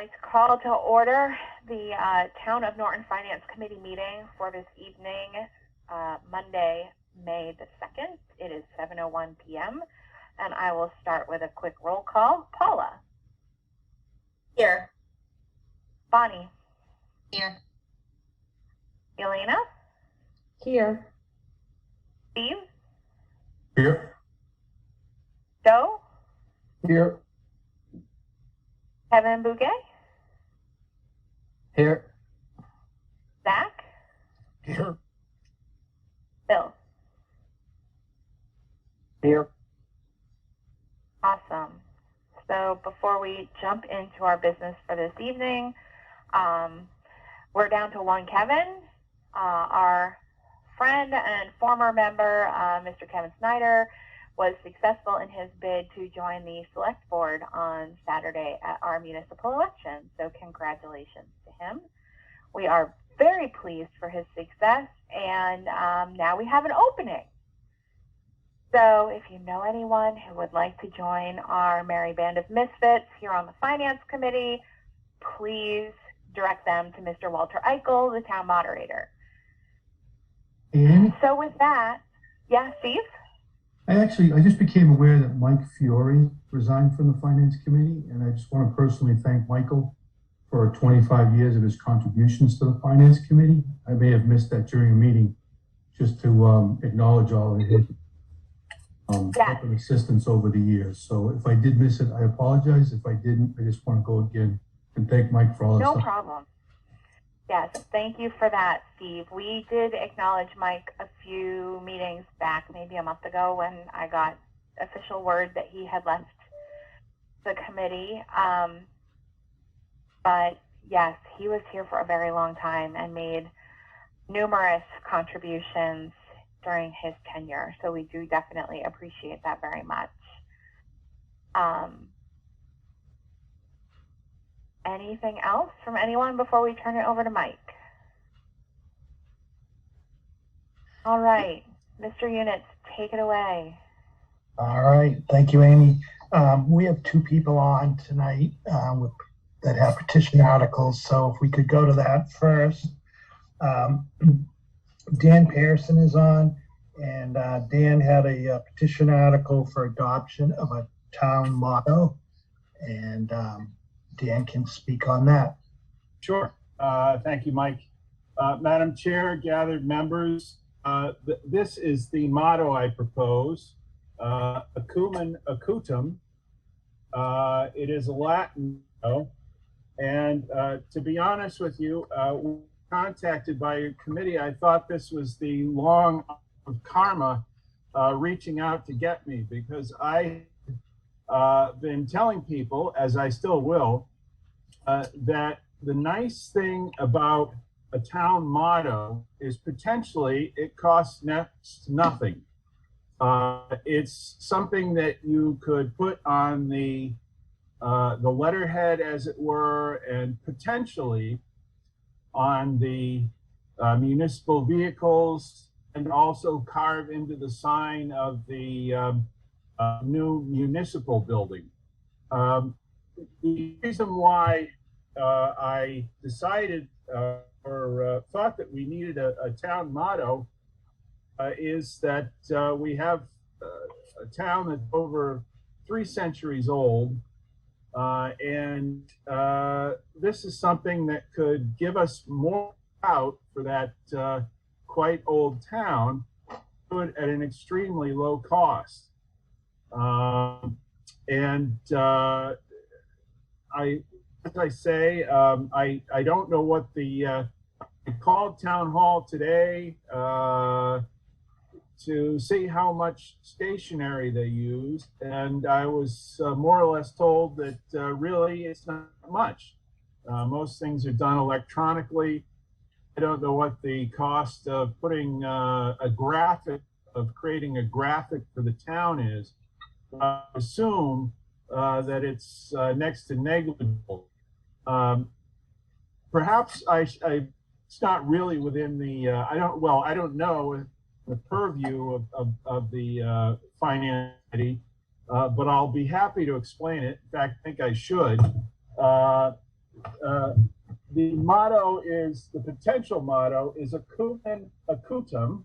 like to call to order the Town of Norton Finance Committee meeting for this evening, Monday, May the 2nd. It is 7:01 p.m. and I will start with a quick roll call. Paula. Here. Bonnie. Here. Elena. Here. Steve. Here. Joe. Here. Kevin Bouquet. Here. Zach. Here. Bill. Here. Awesome. So before we jump into our business for this evening, we're down to one Kevin. Our friend and former member, Mr. Kevin Snyder, was successful in his bid to join the select board on Saturday at our municipal election. So congratulations to him. We are very pleased for his success, and now we have an opening. So if you know anyone who would like to join our merry band of misfits here on the Finance Committee, please direct them to Mr. Walter Eichel, the town moderator. And So with that, yeah, Steve? I just became aware that Mike Fiore resigned from the Finance Committee, and I just want to personally thank Michael for 25 years of his contributions to the Finance Committee. I may have missed that during a meeting, just to acknowledge all of his help and assistance over the years. So if I did miss it, I apologize. If I didn't, I just want to go again and thank Mike for all his stuff. No problem. Yes, thank you for that, Steve. We did acknowledge Mike a few meetings back, maybe a month ago, when I got official word that he had left the committee. But yes, he was here for a very long time and made numerous contributions during his tenure. So we do definitely appreciate that very much. Anything else from anyone before we turn it over to Mike? All right, Mr. Units, take it away. All right, thank you, Amy. We have two people on tonight that have petition articles, so if we could go to that first. Dan Pearson is on, and Dan had a petition article for adoption of a town motto, and Dan can speak on that. Sure. Thank you, Mike. Madam Chair, gathered members, this is the motto I propose, Acumen Acutum. It is a Latin motto, and to be honest with you, contacted by your committee, I thought this was the long of karma reaching out to get me, because I been telling people, as I still will, that the nice thing about a town motto is potentially it costs next to nothing. It's something that you could put on the letterhead, as it were, and potentially on the municipal vehicles, and also carve into the sign of the new municipal building. The reason why I decided or thought that we needed a town motto is that we have a town that's over 3 centuries old, and this is something that could give us more out for that quite old town, but at an extremely low cost. As I say, I don't know what I called town hall today to see how much stationery they used, and I was more or less told that really it's not much. Most things are done electronically. I don't know what the cost of putting creating a graphic for the town is. I assume that it's next to negligible. Perhaps it's not really within the, I don't know the purview of the finance committee, but I'll be happy to explain it. In fact, I think I should. the motto is, the potential motto is Acumen Acutum.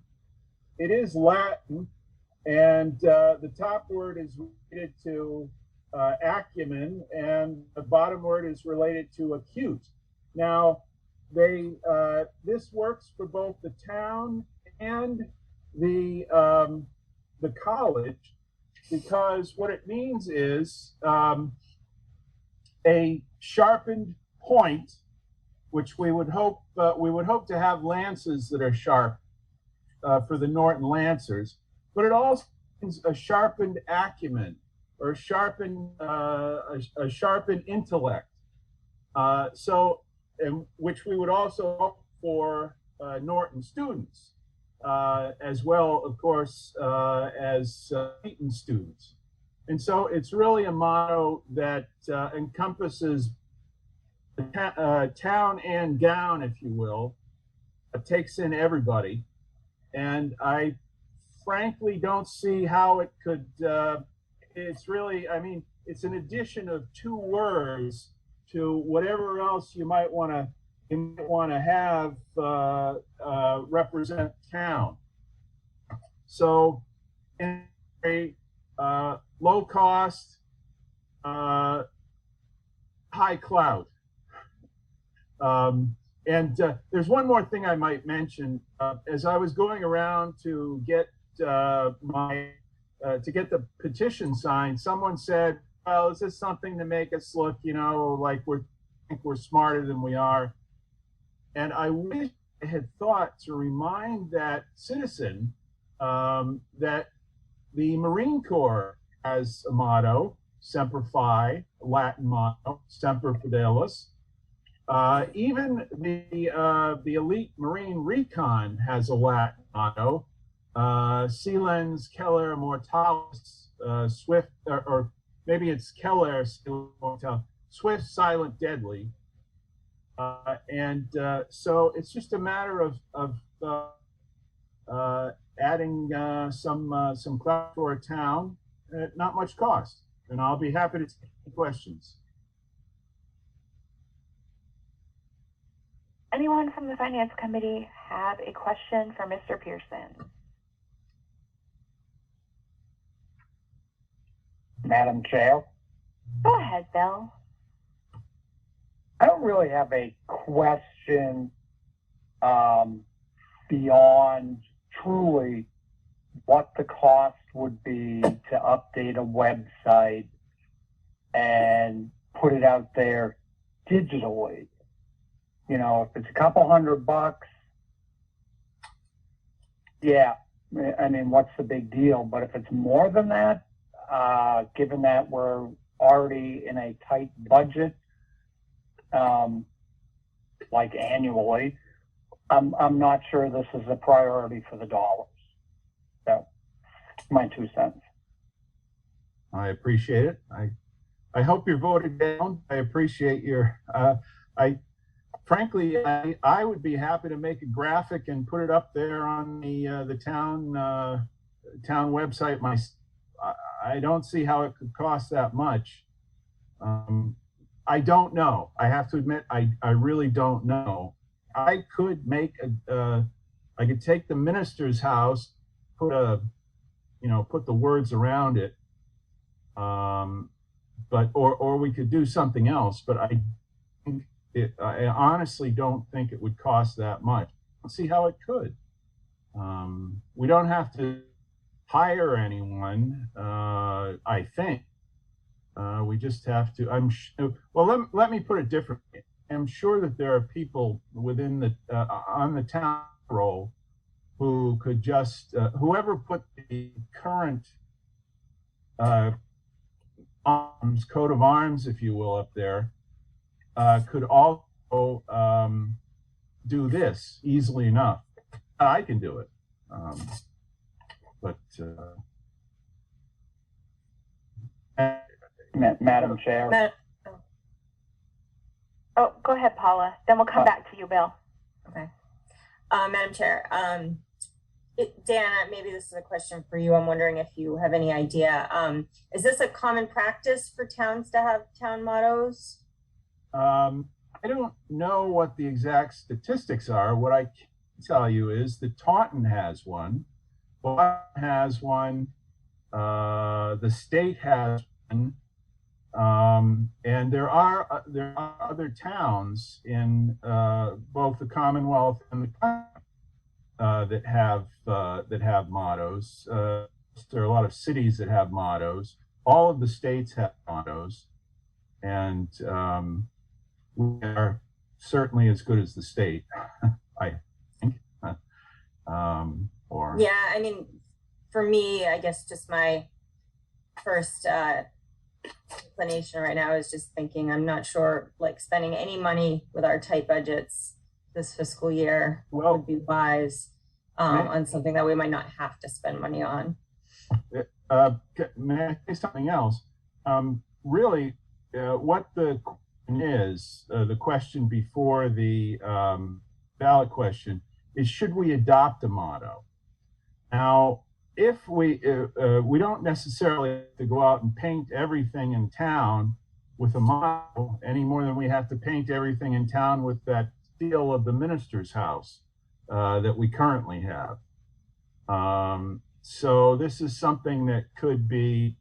It is Latin, and the top word is related to acumen, and the bottom word is related to acute. Now, this works for both the town and the college, because what it means is a sharpened point, which we would hope to have lances that are sharp for the Norton Lancers, but it also means a sharpened acumen, or a sharpened intellect. And which we would also hope for Norton students, as well, of course, as Eton students. And so it's really a motto that encompasses town and gown, if you will. It takes in everybody. And I frankly don't see how it could, it's really, I mean, it's an addition of two words to whatever else you might want to have represent town. So, in a low cost, high cloud. There's one more thing I might mention. As I was going around to get to get the petition signed, someone said, well, is this something to make us look, like we think we're smarter than we are? And I wish I had thought to remind that citizen that the Marine Corps has a motto, Semper Fi, a Latin motto, Semper Fidelis. Even the elite Marine Recon has a Latin motto, Silens Keller Mortalis, Swift, or maybe it's Keller, Swift, Silent, Deadly. So it's just a matter of adding some clout to our town at not much cost. And I'll be happy to take questions. Anyone from the Finance Committee have a question for Mr. Pearson? Madam Chair? Go ahead, Bill. I don't really have a question beyond truly what the cost would be to update a website and put it out there digitally. If it's a couple $100, yeah, I mean, what's the big deal? But if it's more than that, given that we're already in a tight budget, like annually, I'm not sure this is a priority for the dollars. So, my 2 cents. I appreciate it. I hope you're voted down. I appreciate your. Frankly, I would be happy to make a graphic and put it up there on the town website. I don't see how it could cost that much. I don't know. I have to admit, I really don't know. I could make I could take the minister's house, put the words around it, but or we could do something else. But I honestly don't think it would cost that much. Let's see how it could. We don't have to hire anyone, I think. We just have to, well, let me put it differently. I'm sure that there are people within on the town roll who could just, whoever put the current coat of arms, if you will, up there, could also do this easily enough. I can do it, but Madam Chair. Oh, go ahead, Paula. Then we'll come back to you, Bill. Okay. Madam Chair, Dan, maybe this is a question for you. I'm wondering if you have any idea. Is this a common practice for towns to have town mottos? I don't know what the exact statistics are. What I can tell you is that Taunton has one, Boston has one, the state has one, and there are other towns in both the Commonwealth and the country that have mottos. There are a lot of cities that have mottos. All of the states have mottos, and we are certainly as good as the state, I think. Yeah, I mean, for me, I guess just my first inclination right now is just thinking I'm not sure, like, spending any money with our tight budgets this fiscal year would be wise on something that we might not have to spend money on. May I say something else? Really, what the question is, the question before the ballot question is, should we adopt a motto? Now, if we don't necessarily have to go out and paint everything in town with a motto any more than we have to paint everything in town with that seal of the minister's house that we currently have. So this is something that could be,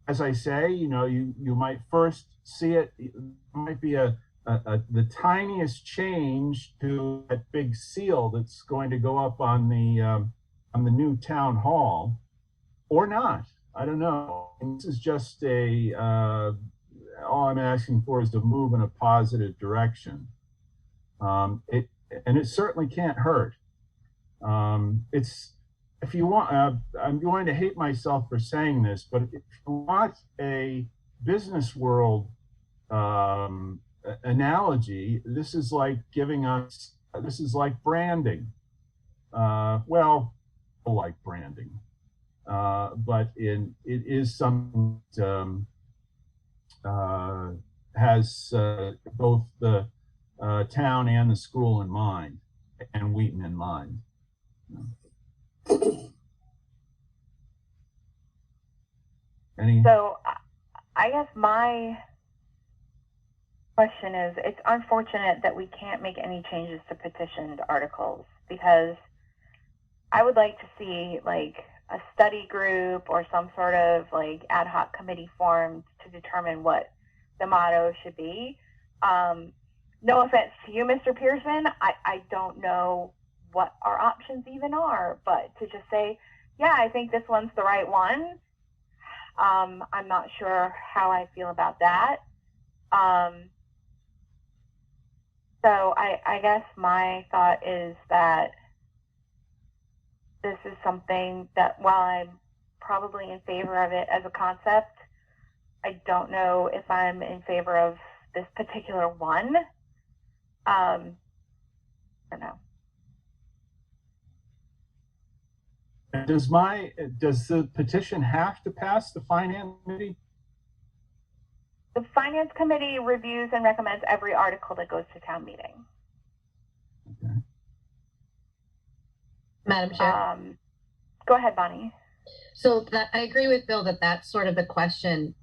as I say, you know, you might first see it might be the tiniest change to that big seal that's going to go up on the new town hall, or not. I don't know. And this is just all I'm asking for is to move in a positive direction. It certainly can't hurt. If you want, I'm going to hate myself for saying this, but if you want a business world analogy, this is like branding. Well, like branding, but it is something that has both the town and the school in mind, and Wheaton in mind. So I guess my question is, it's unfortunate that we can't make any changes to petitioned articles, because I would like to see like a study group or some sort of like ad hoc committee formed to determine what the motto should be. No offense to you, Mr. Pearson, I don't know what our options even are, but to just say, yeah, I think this one's the right one. I'm not sure how I feel about that. So I guess my thought is that this is something that, while I'm probably in favor of it as a concept, I don't know if I'm in favor of this particular one. I don't know. Does the petition have to pass the finance committee? The finance committee reviews and recommends every article that goes to town meeting. Okay. Madam Chair. Go ahead, Bonnie. So I agree with Bill that that's sort of the question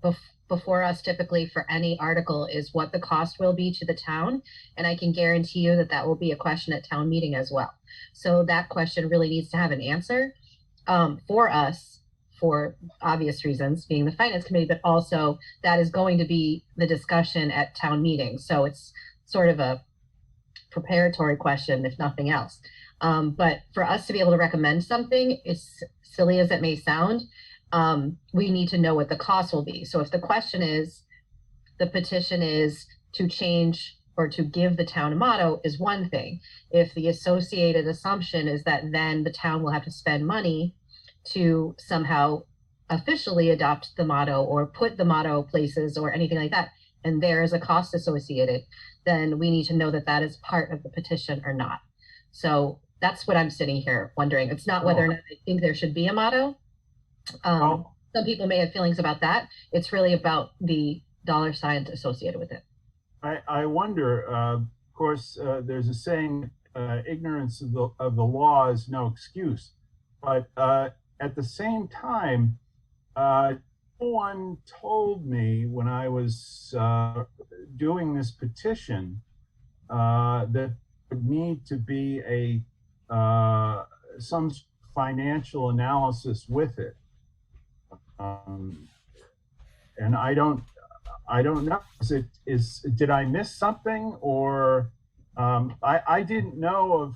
before us typically for any article is what the cost will be to the town. And I can guarantee you that that will be a question at town meeting as well. So that question really needs to have an answer for us, for obvious reasons, being the finance committee, but also that is going to be the discussion at town meeting. So it's sort of a preparatory question, if nothing else. But for us to be able to recommend something, as silly as it may sound, we need to know what the cost will be. So if the question is, the petition is to change or to give the town a motto, is one thing. If the associated assumption is that then the town will have to spend money to somehow officially adopt the motto or put the motto places or anything like that, and there is a cost associated, then we need to know that that is part of the petition or not. So that's what I'm sitting here wondering. It's not whether or not I think there should be a motto. Some people may have feelings about that. It's really about the dollar signs associated with it. I wonder, of course, there's a saying, ignorance of the law is no excuse. But at the same time, no one told me when I was doing this petition that would need to be some financial analysis with it. And I don't know. Did I miss something, or I didn't know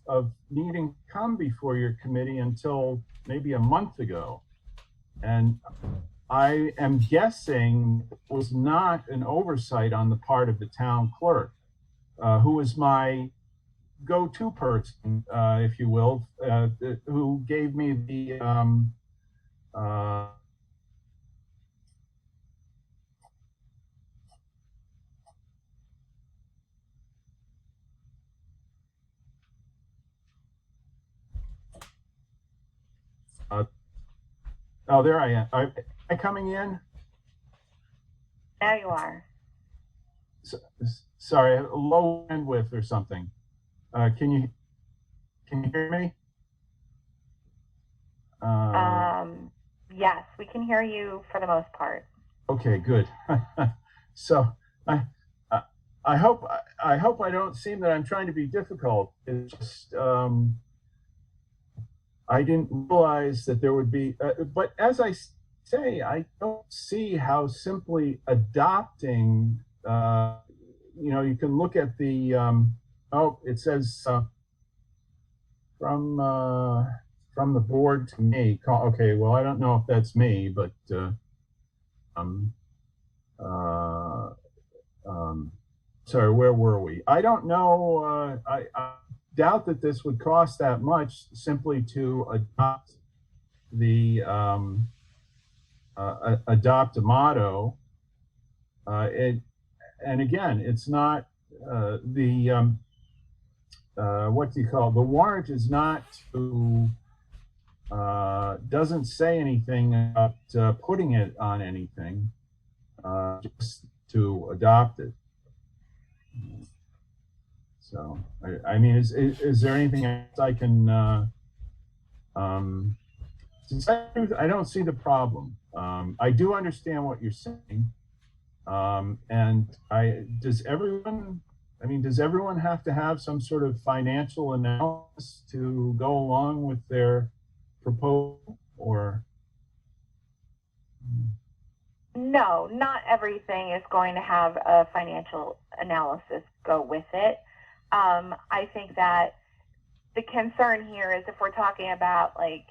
of needing to come before your committee until maybe a month ago, and I am guessing it was not an oversight on the part of the town clerk, who is my go-to person, if you will, who gave me the oh, there I am. Am I coming in? Now you are. Sorry, low bandwidth or something. Can you hear me? Yes, we can hear you for the most part. Okay, good. So I hope I don't seem that I'm trying to be difficult. It's just I didn't realize that there would be, but as I say, I don't see how simply adopting, you can look at the, it says from the board to me. Okay, well, I don't know if that's me, but sorry, where were we? I don't know. I doubt that this would cost that much simply to adopt the adopt a motto. And again, it's not the what do you call it? The warrant is not to doesn't say anything about putting it on anything, just to adopt it. So, I mean, is there anything else I can, I don't see the problem. I do understand what you're saying. And does everyone have to have some sort of financial analysis to go along with their proposal, or? No, not everything is going to have a financial analysis go with it. I think that the concern here is if we're talking about like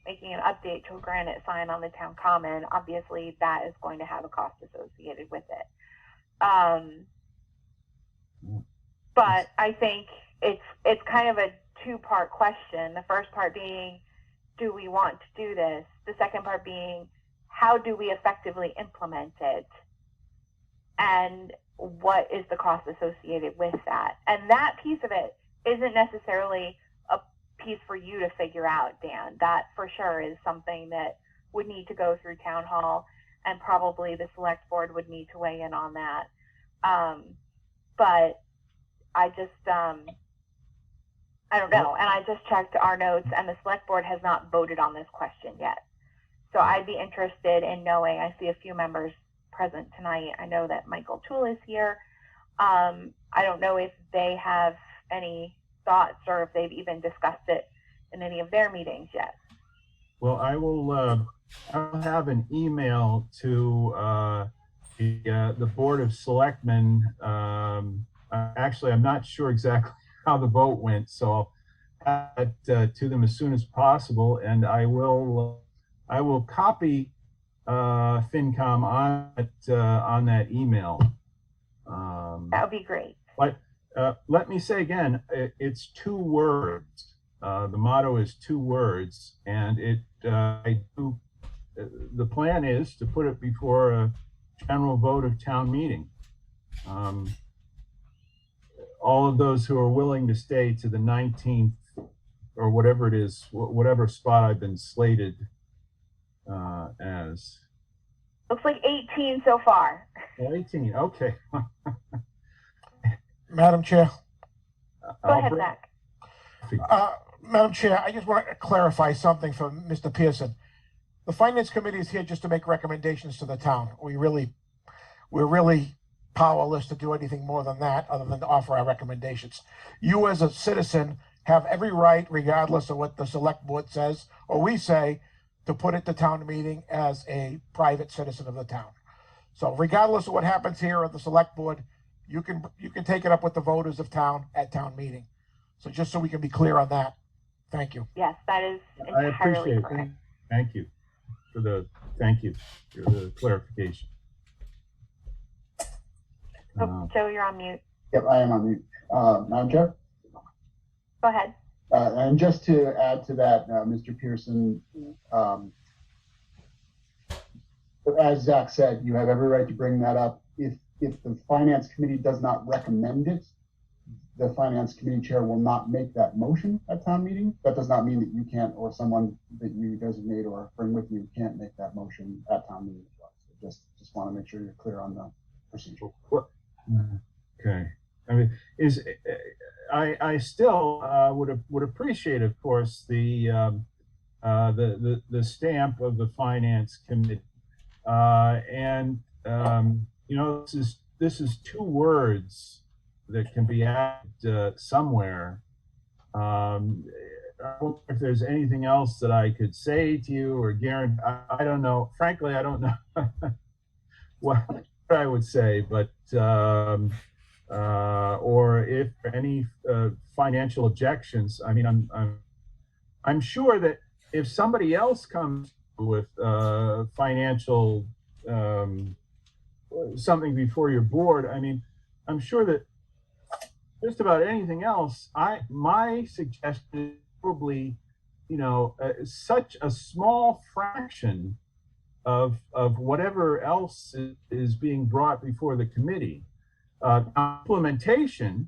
making an update to a granite sign on the town common, obviously that is going to have a cost associated with it. But I think it's kind of a two-part question. The first part being, do we want to do this? The second part being, how do we effectively implement it? And what is the cost associated with that? And that piece of it isn't necessarily a piece for you to figure out, Dan. That for sure is something that would need to go through town hall, and probably the select board would need to weigh in on that. But I just, I don't know. And I just checked our notes, and the select board has not voted on this question yet. So I'd be interested in knowing. I see a few members present tonight. I know that Michael Toole is here. I don't know if they have any thoughts or if they've even discussed it in any of their meetings yet. Well, I'll have an email to the Board of Selectmen. Actually, I'm not sure exactly how the vote went, so I'll add it to them as soon as possible, and I will copy FinCom on that email. That would be great. But let me say again, it's 2 words. The motto is 2 words, and the plan is to put it before a general vote of town meeting. All of those who are willing to stay to the 19th or whatever it is, whatever spot I've been slated as. Looks like 18 so far. 18, okay. Madam Chair. Go ahead, Zach. Madam Chair, I just want to clarify something from Mr. Pearson. The Finance Committee is here just to make recommendations to the town. We're really powerless to do anything more than that, other than to offer our recommendations. You as a citizen have every right, regardless of what the select board says, or we say, to put it to town meeting as a private citizen of the town. So regardless of what happens here at the select board, you can take it up with the voters of town at town meeting. So just so we can be clear on that. Thank you. Yes, that is I entirely appreciate it. correct. Thank you for the clarification. Oh, Joe, you're on mute. Yep, I am on mute. Madam Chair? Go ahead. And just to add to that, Mr. Pearson, as Zach said, you have every right to bring that up. If the Finance Committee does not recommend it, the Finance Committee Chair will not make that motion at town meeting. That does not mean that you can't, or someone that you designate or bring with you can't make that motion at town meeting as well. So just want to make sure you're clear on the procedure. Okay. I mean, I still would appreciate, of course, the stamp of the Finance Committee, and you know, this is two words that can be added somewhere. I wonder if there's anything else that I could say to you or guarantee. I don't know. Frankly, I don't know what I would say, but or if any financial objections. I mean, I'm sure that if somebody else comes with financial something before your board, I mean, I'm sure that just about anything else, my suggestion is probably, you know, such a small fraction of whatever else is being brought before the committee. Implementation,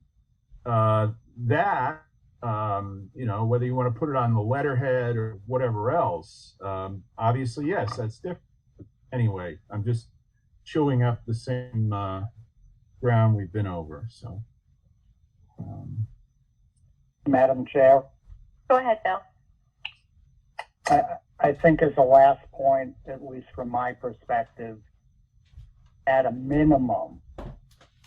that, you know, whether you want to put it on the letterhead or whatever else, obviously, yes, that's different. Anyway, I'm just chewing up the same ground we've been over, so. Madam Chair, Go ahead, Bill. I think as a last point, at least from my perspective, at a minimum,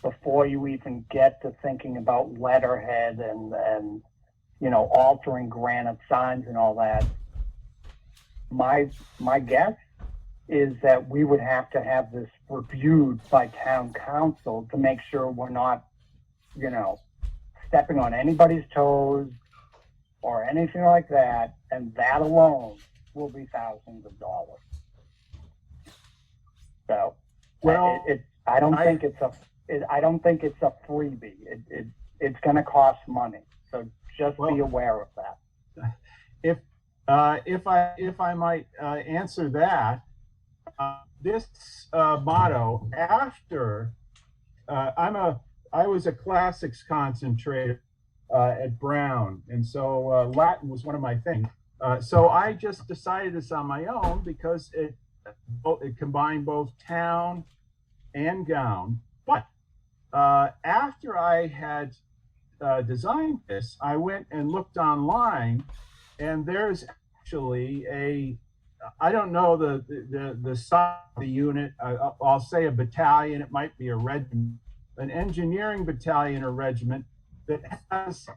before you even get to thinking about letterhead and you know, altering granite signs and all that, my guess is that we would have to have this reviewed by town council to make sure we're not, you know, stepping on anybody's toes or anything like that, and that alone will be thousands of dollars. So, Well, I don't think it's a freebie. It's going to cost money. So just be aware of that. If I might answer that, this motto, after I was a classics concentrator at Brown, and so Latin was one of my things. So I just decided this on my own because it combined both town and gown. But after I had designed this, I went and looked online, and there's actually I don't know the size of the unit. I'll say a battalion. It might be a regiment, an engineering battalion or regiment that has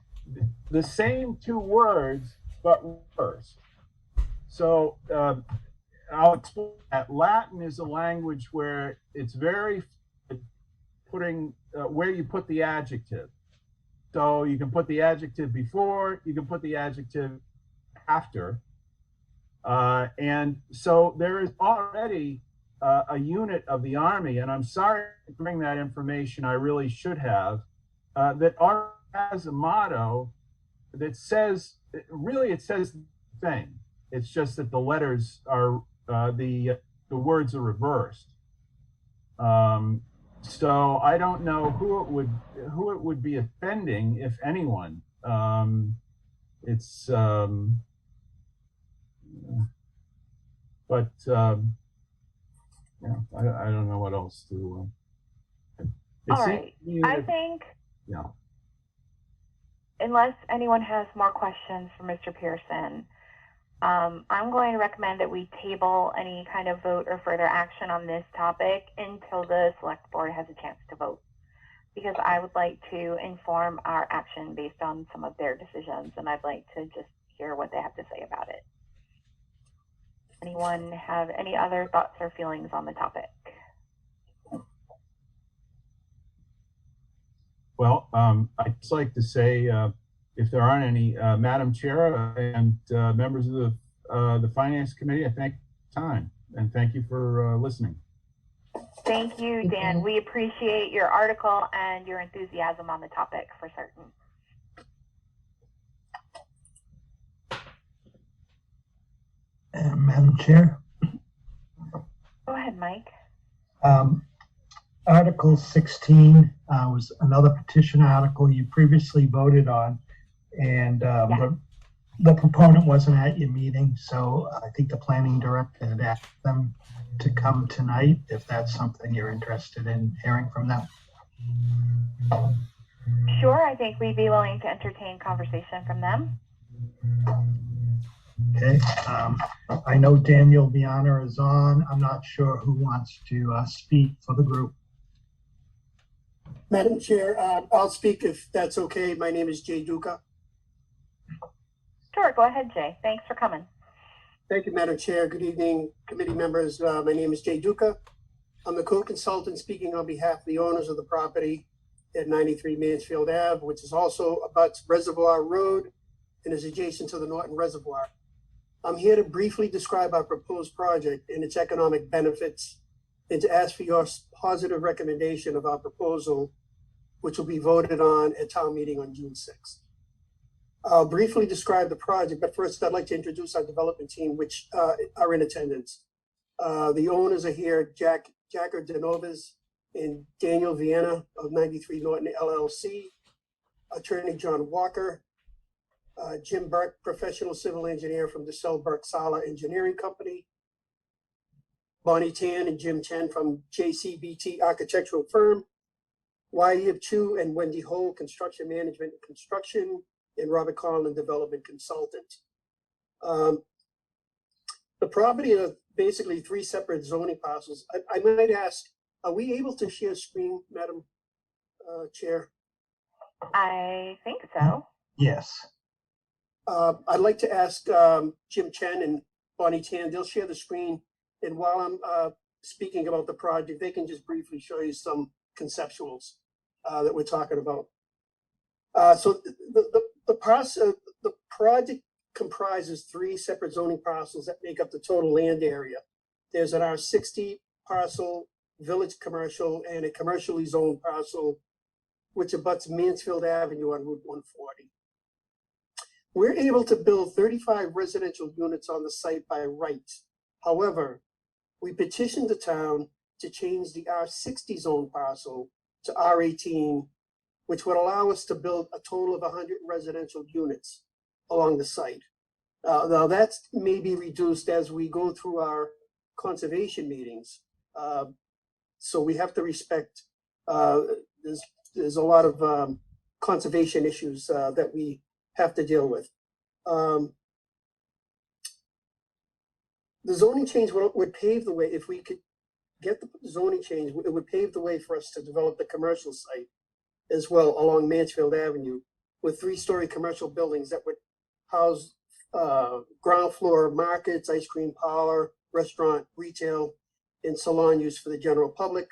the same two words but reversed. So I'll explain that. Latin is a language where it's very putting where you put the adjective. So you can put the adjective before, you can put the adjective after. And so there is already a unit of the Army, and I'm sorry to bring that information, I really should have, that already has a motto that says, really it says the thing. It's just that the letters are, the words are reversed. So I don't know who it would be offending, if anyone. It's, but yeah, I don't know what else to. All right. I think, yeah. Unless anyone has more questions for Mr. Pearson, I'm going to recommend that we table any kind of vote or further action on this topic until the select board has a chance to vote, because I would like to inform our action based on some of their decisions, and I'd like to just hear what they have to say about it. Anyone have any other thoughts or feelings on the topic? Well, I'd just like to say, if there aren't any, Madam Chair and members of the Finance Committee, I thank time and thank you for listening. Thank you, Dan. We appreciate your article and your enthusiasm on the topic for certain. Madam Chair. Go ahead, Mike. Article 16 was another petition article you previously voted on, and the proponent wasn't at your meeting, so I think the planning director had asked them to come tonight if that's something you're interested in hearing from them. Sure, I think we'd be willing to entertain conversation from them. Okay, I know Daniel Viana is on. I'm not sure who wants to speak for the group. Madam Chair, I'll speak if that's okay. My name is Jay Duca. Sure, go ahead, Jay. Thanks for coming. Thank you, Madam Chair. Good evening, committee members. My name is Jay Duca. I'm the co-consultant speaking on behalf of the owners of the property at 93 Mansfield Ave, which is also abuts Reservoir Road and is adjacent to the Norton Reservoir. I'm here to briefly describe our proposed project and its economic benefits, and to ask for your positive recommendation of our proposal, which will be voted on at town meeting on June 6th. I'll briefly describe the project, but first I'd like to introduce our development team, which are in attendance. The owners are here, Jacker Denovas and Daniel Viana of 93 Norton LLC, attorney John Walker, Jim Burke, professional civil engineer from DeSalle Burke Sala Engineering Company, Bonnie Tan and Jim Chen from JCBT Architectural Firm, Wai-Yip Chu and Wendy Ho, Construction Management and Construction, and Robert Conlon, Development Consultant. The property is basically 3 separate zoning parcels. I might ask, are we able to share screen, Madam Chair? I think so. Yes. I'd like to ask Jim Chen and Bonnie Tan, they'll share the screen. And while I'm speaking about the project, they can just briefly show you some conceptuals that we're talking about. So the project comprises 3 separate zoning parcels that make up the total land area. There's an R60 parcel, village commercial, and a commercially zoned parcel, which abuts Mansfield Avenue on Route 140. We're able to build 35 residential units on the site by right. However, we petitioned the town to change the R60 zone parcel to R18, which would allow us to build a total of 100 residential units along the site. Now that's may be reduced as we go through our conservation meetings. So we have to respect, there's a lot of conservation issues that we have to deal with. The zoning change would pave the way. If we could get the zoning change, it would pave the way for us to develop the commercial site as well along Mansfield Avenue with 3-story commercial buildings that would house ground floor markets, ice cream parlor, restaurant, retail, and salon use for the general public,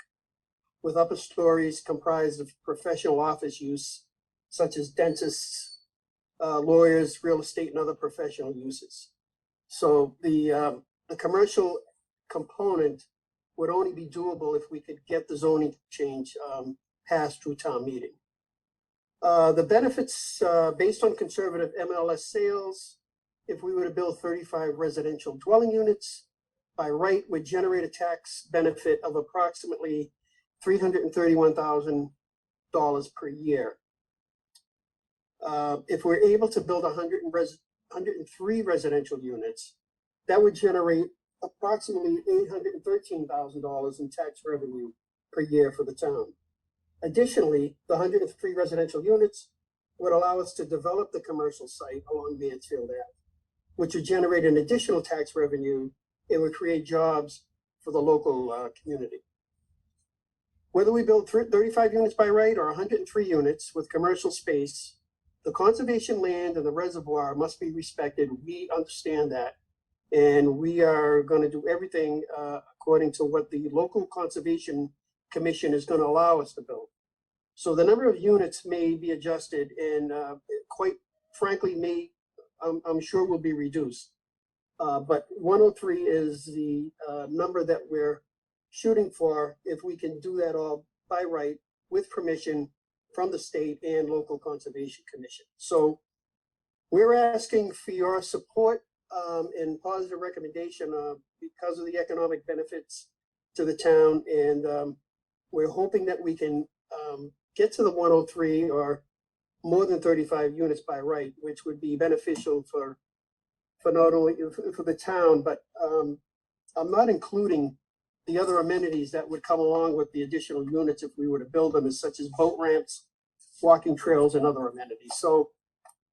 with upper stories comprised of professional office use, such as dentists, lawyers, real estate, and other professional uses. So the commercial component would only be doable if we could get the zoning change passed through town meeting. The benefits based on conservative MLS sales, if we were to build 35 residential dwelling units by right, would generate a tax benefit of approximately $331,000 per year. If we're able to build 103 residential units, that would generate approximately $813,000 in tax revenue per year for the town. Additionally, the 103 residential units would allow us to develop the commercial site along Mansfield Ave. which would generate an additional tax revenue and would create jobs for the local community. Whether we build 35 units by right or 103 units with commercial space, the conservation land and the reservoir must be respected. We understand that. And we are going to do everything according to what the local conservation commission is going to allow us to build. So the number of units may be adjusted and quite frankly I'm sure will be reduced. But 103 is the number that we're shooting for if we can do that all by right with permission from the state and local conservation commission. So we're asking for your support and positive recommendation because of the economic benefits to the town. And we're hoping that we can get to the 103 or more than 35 units by right, which would be beneficial for not only for the town, but I'm not including the other amenities that would come along with the additional units if we were to build them, such as boat ramps, walking trails, and other amenities. So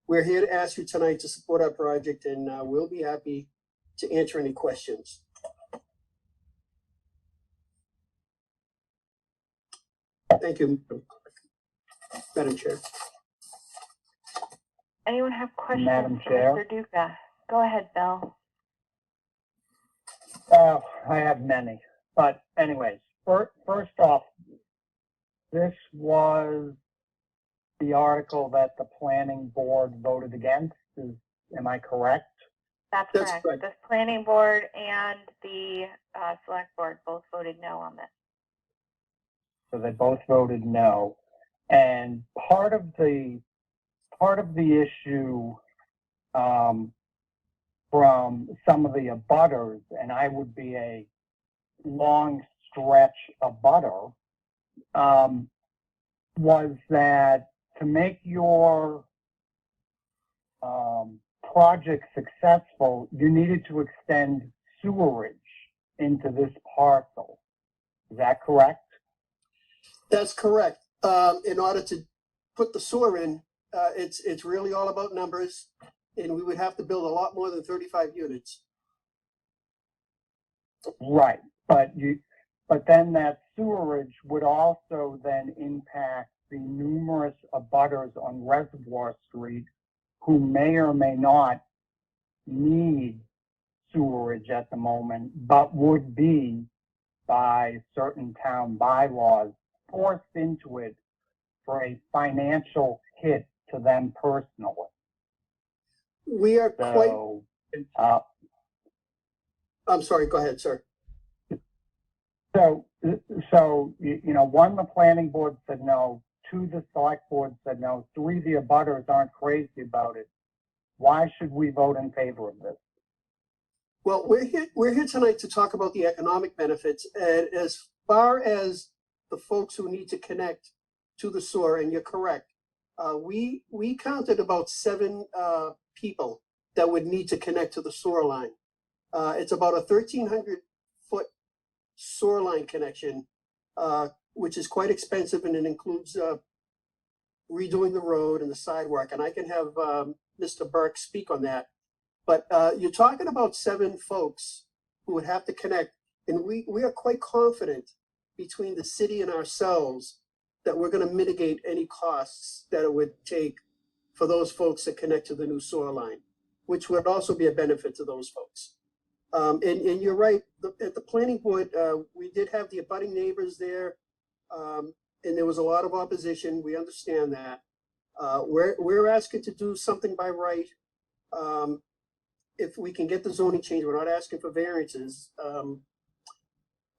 we're here to ask you tonight to support our project, and we'll be happy to answer any questions. Thank you, Madam Chair. Anyone have questions Madam for Chair? Mr. Duca? Go ahead, Bill. I have many, but anyways, first off, this was the article that the planning board voted against. Am I correct? That's correct. The planning board and the select board both voted no on this. So they both voted no. And part of the issue from some of the abutters, and I would be a long stretch abutter, was that to make your project successful, you needed to extend sewerage into this parcel. Is that correct? That's correct. In order to put the sewer in, it's really all about numbers, and we would have to build a lot more than 35 units. Right, but then that sewerage would also then impact the numerous abutters on Reservoir Street who may or may not need sewerage at the moment, but would be by certain town bylaws forced into it for a financial hit to them personally. We are So, I'm sorry, go ahead, sir. So, one, the planning board said no. Two, the select board said no. Three, the abutters aren't crazy about it. Why should we vote in favor of this? Well, we're here tonight to talk about the economic benefits. And as far as the folks who need to connect to the sewer, and you're correct, we counted about 7 people that would need to connect to the sewer line. It's about a 1,300-foot sewer line connection, which is quite expensive, and it includes redoing the road and the sidewalk. And I can have Mr. Burke speak on that. But you're talking about 7 folks who would have to connect, and we are quite confident between the city and ourselves that we're going to mitigate any costs that it would take for those folks to connect to the new sewer line, which would also be a benefit to those folks. And you're right, at the planning board, we did have the abutting neighbors there, and there was a lot of opposition. We understand that. We're asking to do something by right. If we can get the zoning change, we're not asking for variances.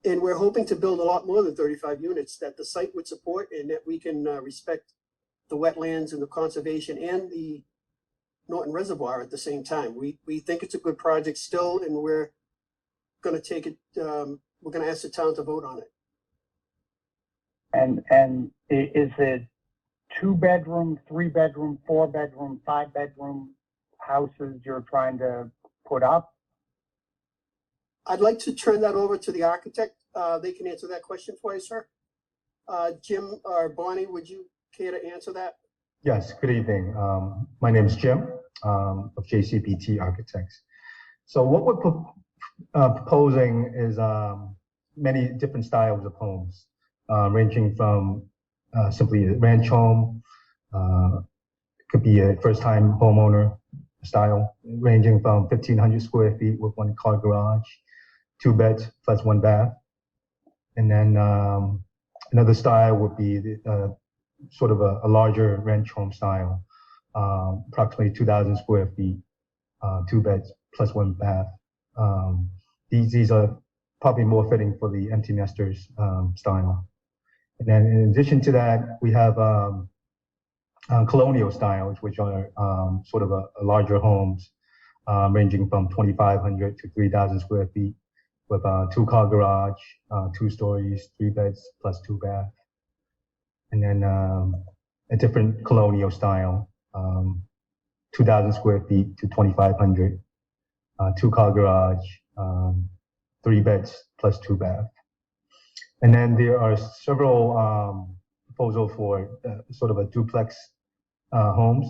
And we're hoping to build a lot more than 35 units that the site would support, and that we can respect the wetlands and the conservation and the Norton Reservoir at the same time. We think it's a good project still, and we're going to take it, we're going to ask the town to vote on it. And is it 2-bedroom, 3-bedroom, 4-bedroom, 5-bedroom houses you're trying to put up? I'd like to turn that over to the architect. They can answer that question for you, sir. Jim or Bonnie, would you care to answer that? Yes, good evening. My name is Jim. of JCPT Architects. So what we're proposing is many different styles of homes, ranging from simply a ranch home, could be a first-time homeowner style, ranging from 1,500 square feet with 1-car garage, 2 beds plus 1 bath. And then another style would be sort of a larger ranch home style, approximately 2,000 square feet, 2 beds plus 1 bath. These are probably more fitting for the empty nesters style. And then in addition to that, we have colonial styles, which are sort of a larger homes, ranging from 2,500 to 3,000 square feet, with a 2-car garage, 2 stories, 3 beds plus 2 baths. And then a different colonial style, 2,000 square feet to 2,500, 2-car garage, 3 beds plus 2 baths. And then there are several proposals for sort of a duplex homes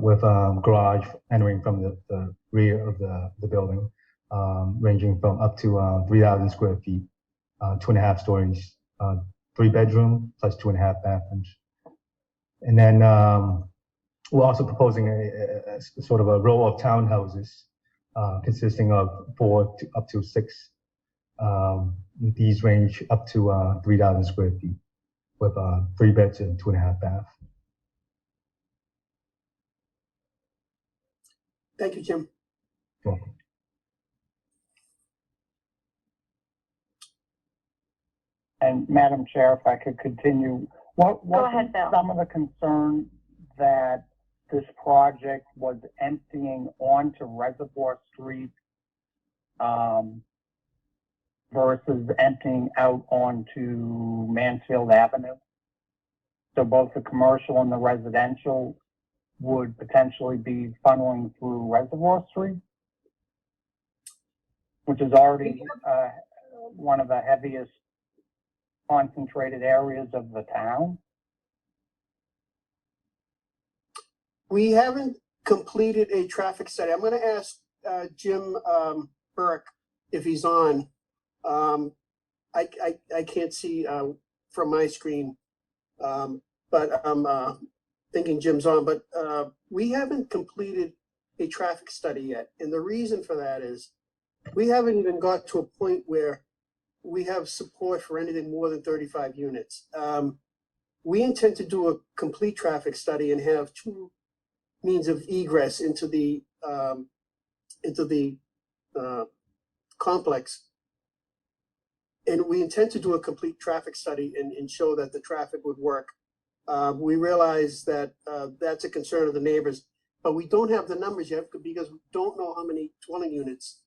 with garage entering from the rear of the building, ranging from up to 3,000 square feet, 2.5 stories, 3 bedroom plus 2.5 bathrooms. And then we're also proposing a sort of a row of townhouses consisting of 4 to up to 6. These range up to 3,000 square feet with 3 beds and 2.5 baths. Thank you, Jim. You're welcome. And Madam Chair, if I could continue, what Go ahead, Bill. some of the concern that this project was emptying onto Reservoir Street versus emptying out onto Mansfield Avenue? So both the commercial and the residential would potentially be funneling through Reservoir Street, which is already one of the heaviest concentrated areas of the town. We haven't completed a traffic study. I'm going to ask Jim Burke if he's on. I can't see from my screen, but I'm thinking Jim's on. But we haven't completed a traffic study yet. And the reason for that is we haven't even got to a point where we have support for anything more than 35 units. We intend to do a complete traffic study and have 2 means of egress into the complex. And we intend to do a complete traffic study and show that the traffic would work. We realize that that's a concern of the neighbors, but we don't have the numbers yet because we don't know how many dwelling units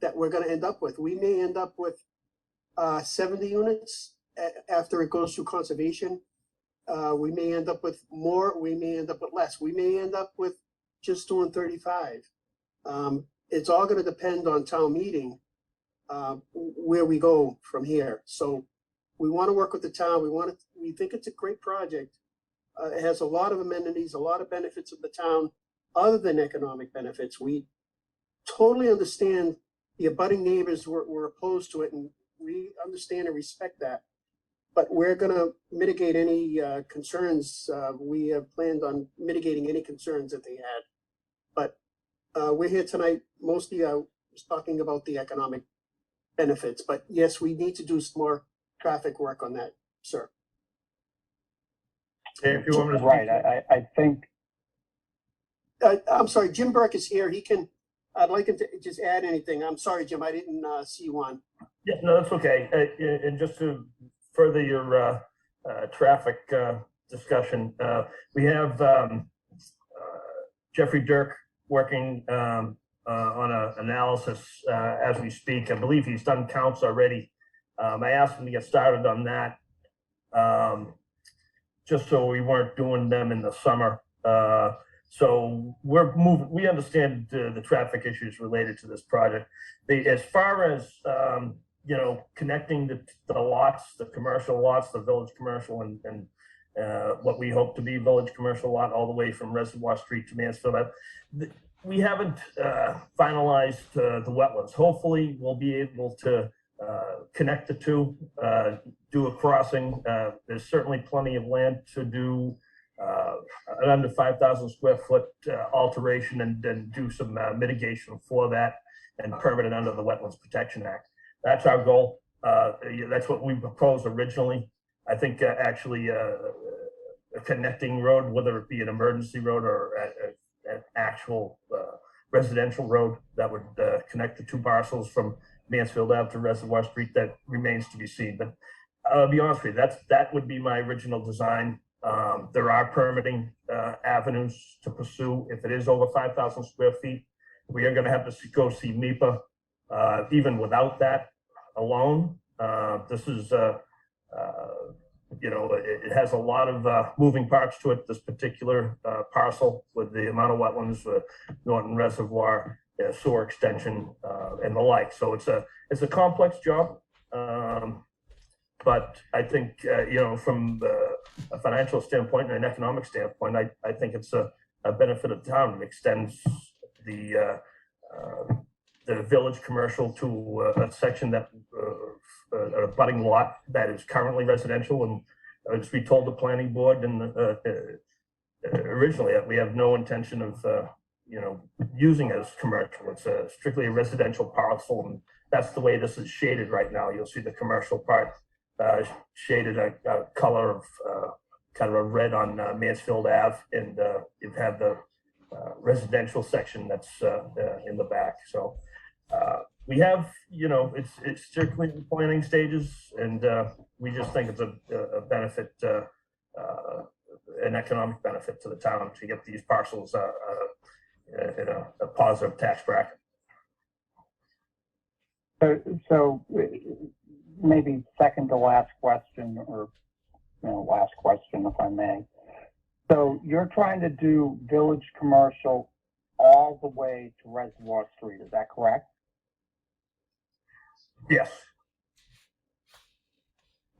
that we're going to end up with. We may end up with 70 units after it goes through conservation. We may end up with more, we may end up with less. We may end up with just doing 35. It's all going to depend on town meeting, where we go from here. So we want to work with the town. We think it's a great project. It has a lot of amenities, a lot of benefits of the town, other than economic benefits. We totally understand the abutting neighbors were opposed to it, and we understand and respect that. But we're going to mitigate any concerns. We have planned on mitigating any concerns that they had. But we're here tonight mostly talking about the economic benefits. But yes, we need to do some more traffic work on that, sir. If you want me to Right, I think. I'm sorry, Jim Burke is here. I'd like him to just add anything. I'm sorry, Jim, I didn't see you on. Yeah, no, that's okay. And just to further your traffic discussion, we have Jeffrey Dirk working on an analysis as we speak. I believe he's done counts already. I asked him to get started on that, just so we weren't doing them in the summer. So we're moving. We understand the traffic issues related to this project. As far as connecting the lots, the commercial lots, the village commercial and what we hope to be village commercial lot all the way from Reservoir Street to Mansfield Ave. We haven't finalized the wetlands. Hopefully, we'll be able to connect the two, do a crossing. There's certainly plenty of land to do an under 5,000 square foot alteration and do some mitigation for that and permit it under the Wetlands Protection Act. That's our goal. That's what we proposed originally. I think actually a connecting road, whether it be an emergency road or an actual residential road that would connect the two parcels from Mansfield Ave to Reservoir Street, that remains to be seen. But I'll be honest with you, that would be my original design. There are permitting avenues to pursue. If it is over 5,000 square feet, we are going to have to go see MEPA. Even without that alone, this is, it has a lot of moving parts to it, this particular parcel, with the amount of wetlands, Norton Reservoir, sewer extension, and the like. So it's a complex job. But I think, from a financial standpoint and an economic standpoint, I think it's a benefit of the town. It extends the village commercial to a section that a budding lot that is currently residential. And as we told the planning board and originally, that we have no intention of using it as commercial. It's strictly a residential parcel, and that's the way this is shaded right now. You'll see the commercial part shaded a color of kind of a red on Mansfield Ave, and you have the residential section that's in the back. So we have, it's strictly in planning stages, and we just think it's a benefit, an economic benefit to the town to get these parcels in a positive tax bracket. So maybe second to last question, or last question, if I may. So you're trying to do village commercial all the way to Reservoir Street, is that correct? Yes.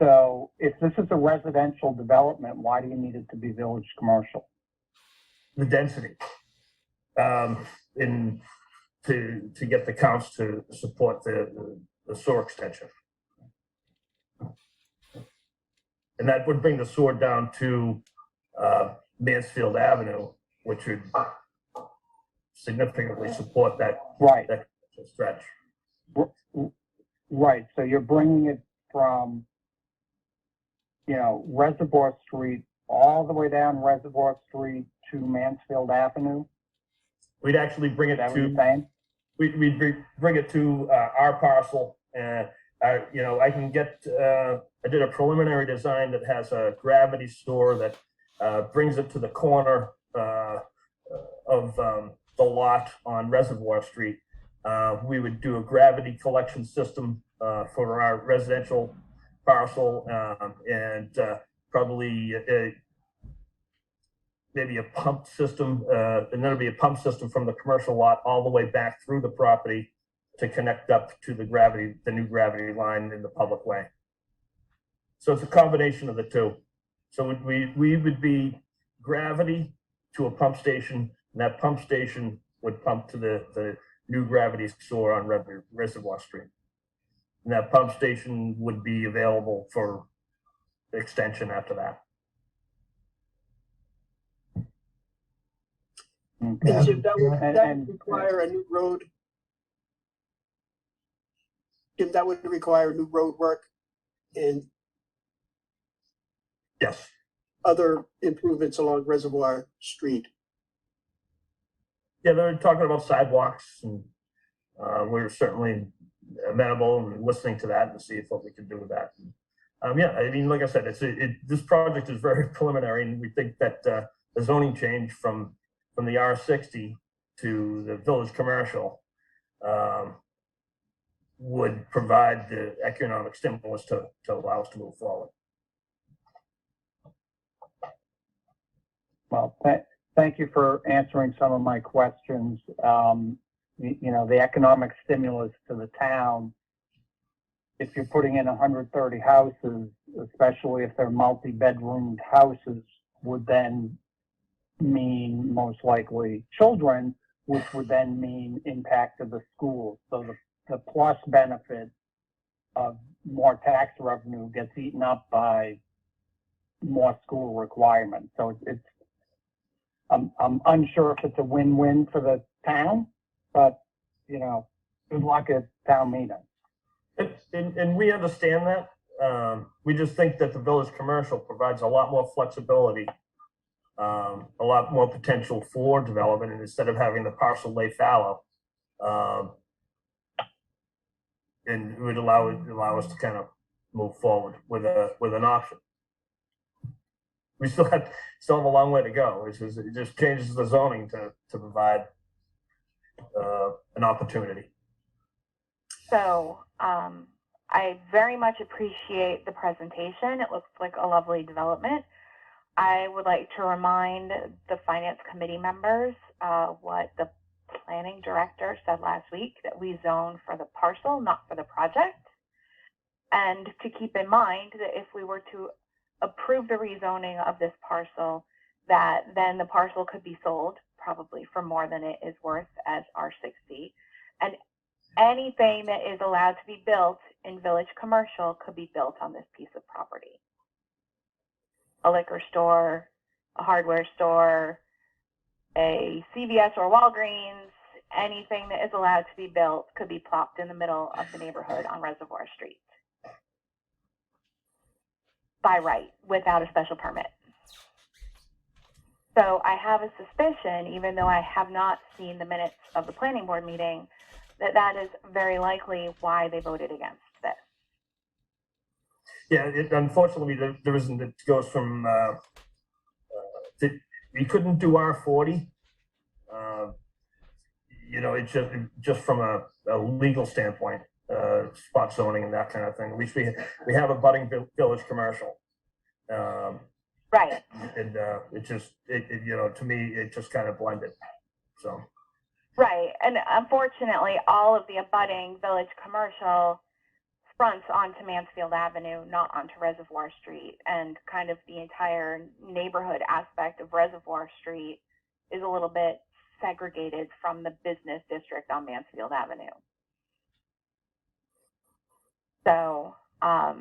So if this is a residential development, why do you need it to be village commercial? The density, to get the counts to support the sewer extension. And that would bring the sewer down to Mansfield Avenue, which would significantly support that, right, that stretch. Right. So you're bringing it from, Reservoir Street all the way down Reservoir Street to Mansfield Avenue? We'd actually bring it to, we'd bring it to our parcel. I can get, I did a preliminary design that has a gravity store that brings it to the corner of the lot on Reservoir Street. We would do a gravity collection system for our residential parcel, and probably maybe a pump system, and then it'll be a pump system from the commercial lot all the way back through the property to connect up to the new gravity line in the public way. So it's a combination of the two. So we would be gravity to a pump station, and that pump station would pump to the new gravity store on Reservoir Street. And that pump station would be available for extension after that. And Jim, that would require a new road. Jim, that would require new road work and yes, other improvements along Reservoir Street. Yeah, they're talking about sidewalks, and we're certainly amenable and listening to that and see what we can do with that. Yeah, I mean, like I said, this project is very preliminary, and we think that the zoning change from the R60 to the village commercial would provide the economic stimulus to allow us to move forward. Well, thank you for answering some of my questions. The economic stimulus to the town if you're putting in 130 houses, especially if they're multi-bedroomed houses, would then mean most likely children, which would then mean impact to the schools. So the plus benefit of more tax revenue gets eaten up by more school requirements. So I'm unsure if it's a win-win for the town, but good luck at town meeting. And we understand that. We just think that the village commercial provides a lot more flexibility, a lot more potential for development, and instead of having the parcel lay fallow, and it would allow us to kind of move forward with an option. We still have a long way to go. It just changes the zoning to provide an opportunity. So I very much appreciate the presentation. It looks like a lovely development. I would like to remind the finance committee members what the planning director said last week, that we zone for the parcel, not for the project. And to keep in mind that if we were to approve the rezoning of this parcel, that then the parcel could be sold probably for more than it is worth as R60. And anything that is allowed to be built in village commercial could be built on this piece of property. A liquor store, a hardware store, a CVS or Walgreens, anything that is allowed to be built could be plopped in the middle of the neighborhood on Reservoir Street by right, without a special permit. So I have a suspicion, even though I have not seen the minutes of the planning board meeting, that is very likely why they voted against this. Yeah, unfortunately, there isn't. It goes from we couldn't do R40. It's just from a legal standpoint, spot zoning and that kind of thing. At least we have a budding village commercial. Right. And to me, it just kind of blended. So. Right, and unfortunately, all of the abutting village commercial fronts onto Mansfield Avenue, not onto Reservoir Street, and kind of the entire neighborhood aspect of Reservoir Street is a little bit segregated from the business district on Mansfield Avenue. So, I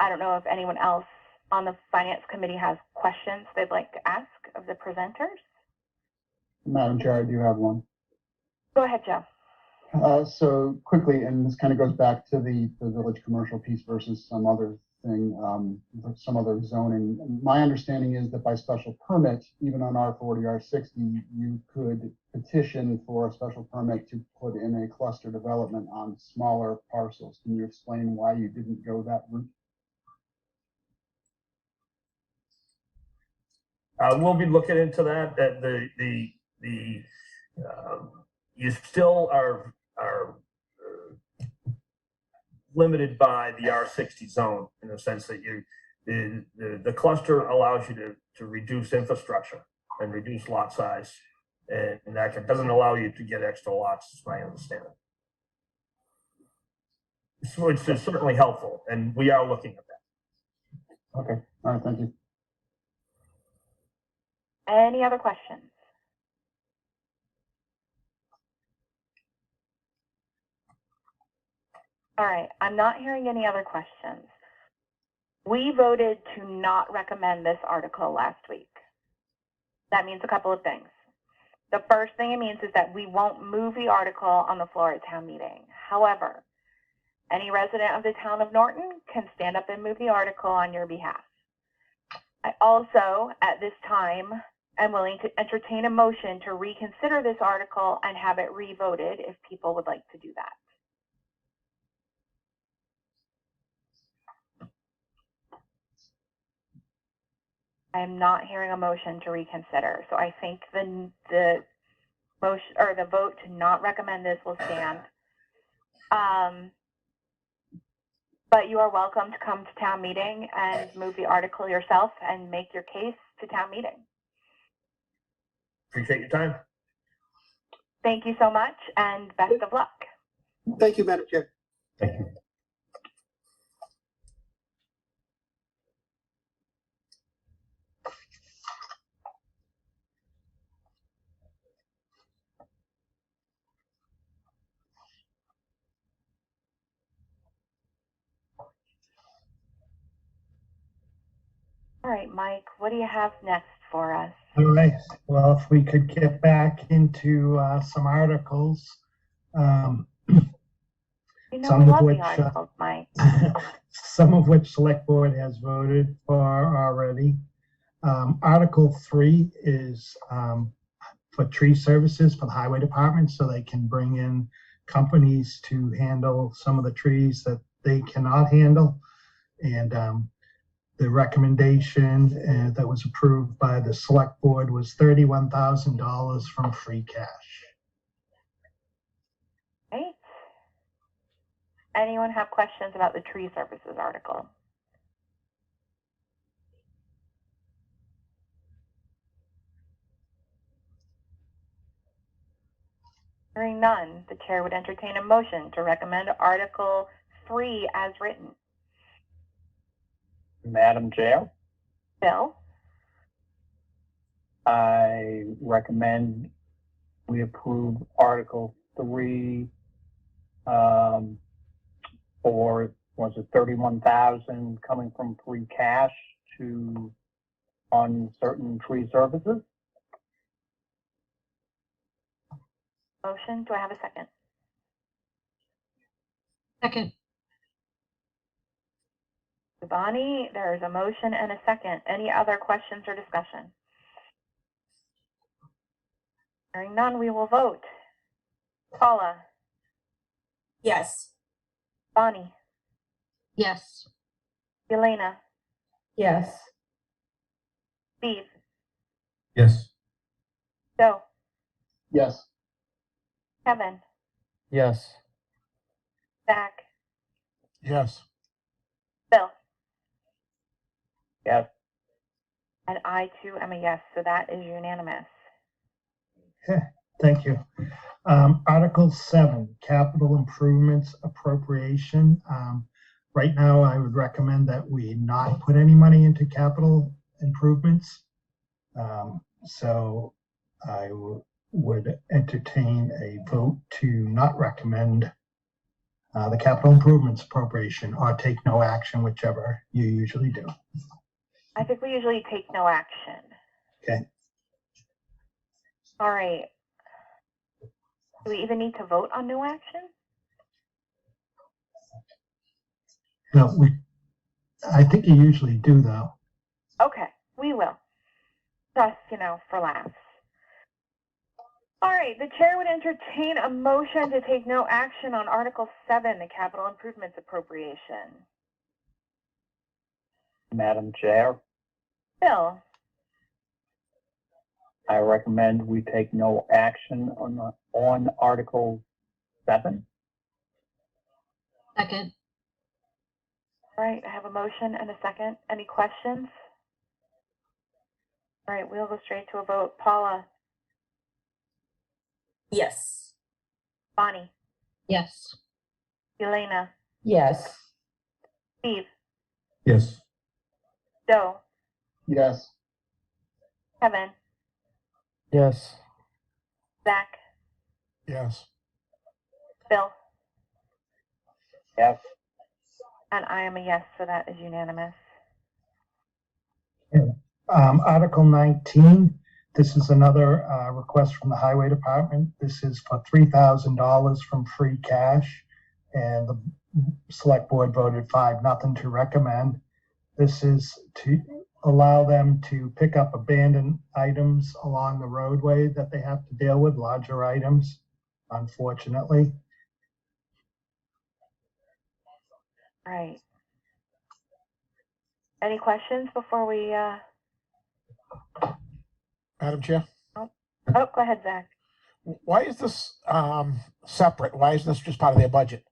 don't know if anyone else on the finance committee has questions they'd like to ask of the presenters. Madam Chair, I do have one. Go ahead, Joe. So quickly, and this kind of goes back to the village commercial piece versus some other thing, some other zoning. My understanding is that by special permit, even on R40, R60, you could petition for a special permit to put in a cluster development on smaller parcels. Can you explain why you didn't go that route? We'll be looking into that. You still are limited by the R60 zone in the sense that the cluster allows you to reduce infrastructure and reduce lot size, and that doesn't allow you to get extra lots, is my understanding. So it's certainly helpful, and we are looking at that. Okay, all right, thank you. Any other questions? All right, I'm not hearing any other questions. We voted to not recommend this article last week. That means a couple of things. The first thing it means is that we won't move the article on the floor at town meeting. However, any resident of the town of Norton can stand up and move the article on your behalf. I also, at this time, am willing to entertain a motion to reconsider this article and have it re-voted if people would like to do that. I am not hearing a motion to reconsider, so I think the motion or the vote to not recommend this will stand. But you are welcome to come to town meeting and move the article yourself and make your case to town meeting. Appreciate your time. Thank you so much, and best of luck. Thank you, Madam Chair. Thank you. All right, Mike, what do you have next for us? All right. Well, if we could get back into some articles. You know, Some we of love which, the articles, Mike. some of which select board has voted for already. Article 3 is for tree services for the highway department, so they can bring in companies to handle some of the trees that they cannot handle. And the recommendation that was approved by the select board was $31,000 from free cash. Right? Anyone have questions about the tree services article? Hearing none, the chair would entertain a motion to recommend Article 3 as written. Madam Chair, Bill? I recommend we approve Article 3 for, was it 31,000 coming from free cash to fund certain tree services? Motion, do I have a second? Second. Bonnie, there is a motion and a second. Any other questions or discussion? Hearing none, we will vote. Paula? Yes. Bonnie? Yes. Elena? Yes. Steve? Yes. Joe? Yes. Kevin? Yes. Zach? Yes. Bill? Yes. And I too am a yes, so that is unanimous. Thank you. Article 7, capital improvements appropriation. Right now, I would recommend that we not put any money into capital improvements. So I would entertain a vote to not recommend the capital improvements appropriation or take no action, whichever you usually do. I think we usually take no action. Okay. All right. Do we even need to vote on no action? No, I think you usually do, though. Okay, we will. Just, for laughs. All right, the chair would entertain a motion to take no action on Article 7, the capital improvements appropriation. Madam Chair, Bill? I recommend we take no action on Article 7. Second. All right, I have a motion and a second. Any questions? All right, we'll go straight to a vote. Paula? Yes. Bonnie? Yes. Elena? Yes. Steve? Yes. Joe? Yes. Kevin? Yes. Zach? Yes. Bill? Yes. And I am a yes, so that is unanimous. Article 19, this is another request from the Highway Department. This is for $3,000 from free cash, and the select board voted 5-0 to recommend. This is to allow them to pick up abandoned items along the roadway that they have to deal with, larger items, unfortunately. Right. Any questions before we, Madam Chair, oh, go ahead, Zach. why is this separate? Why is this just part of their budget?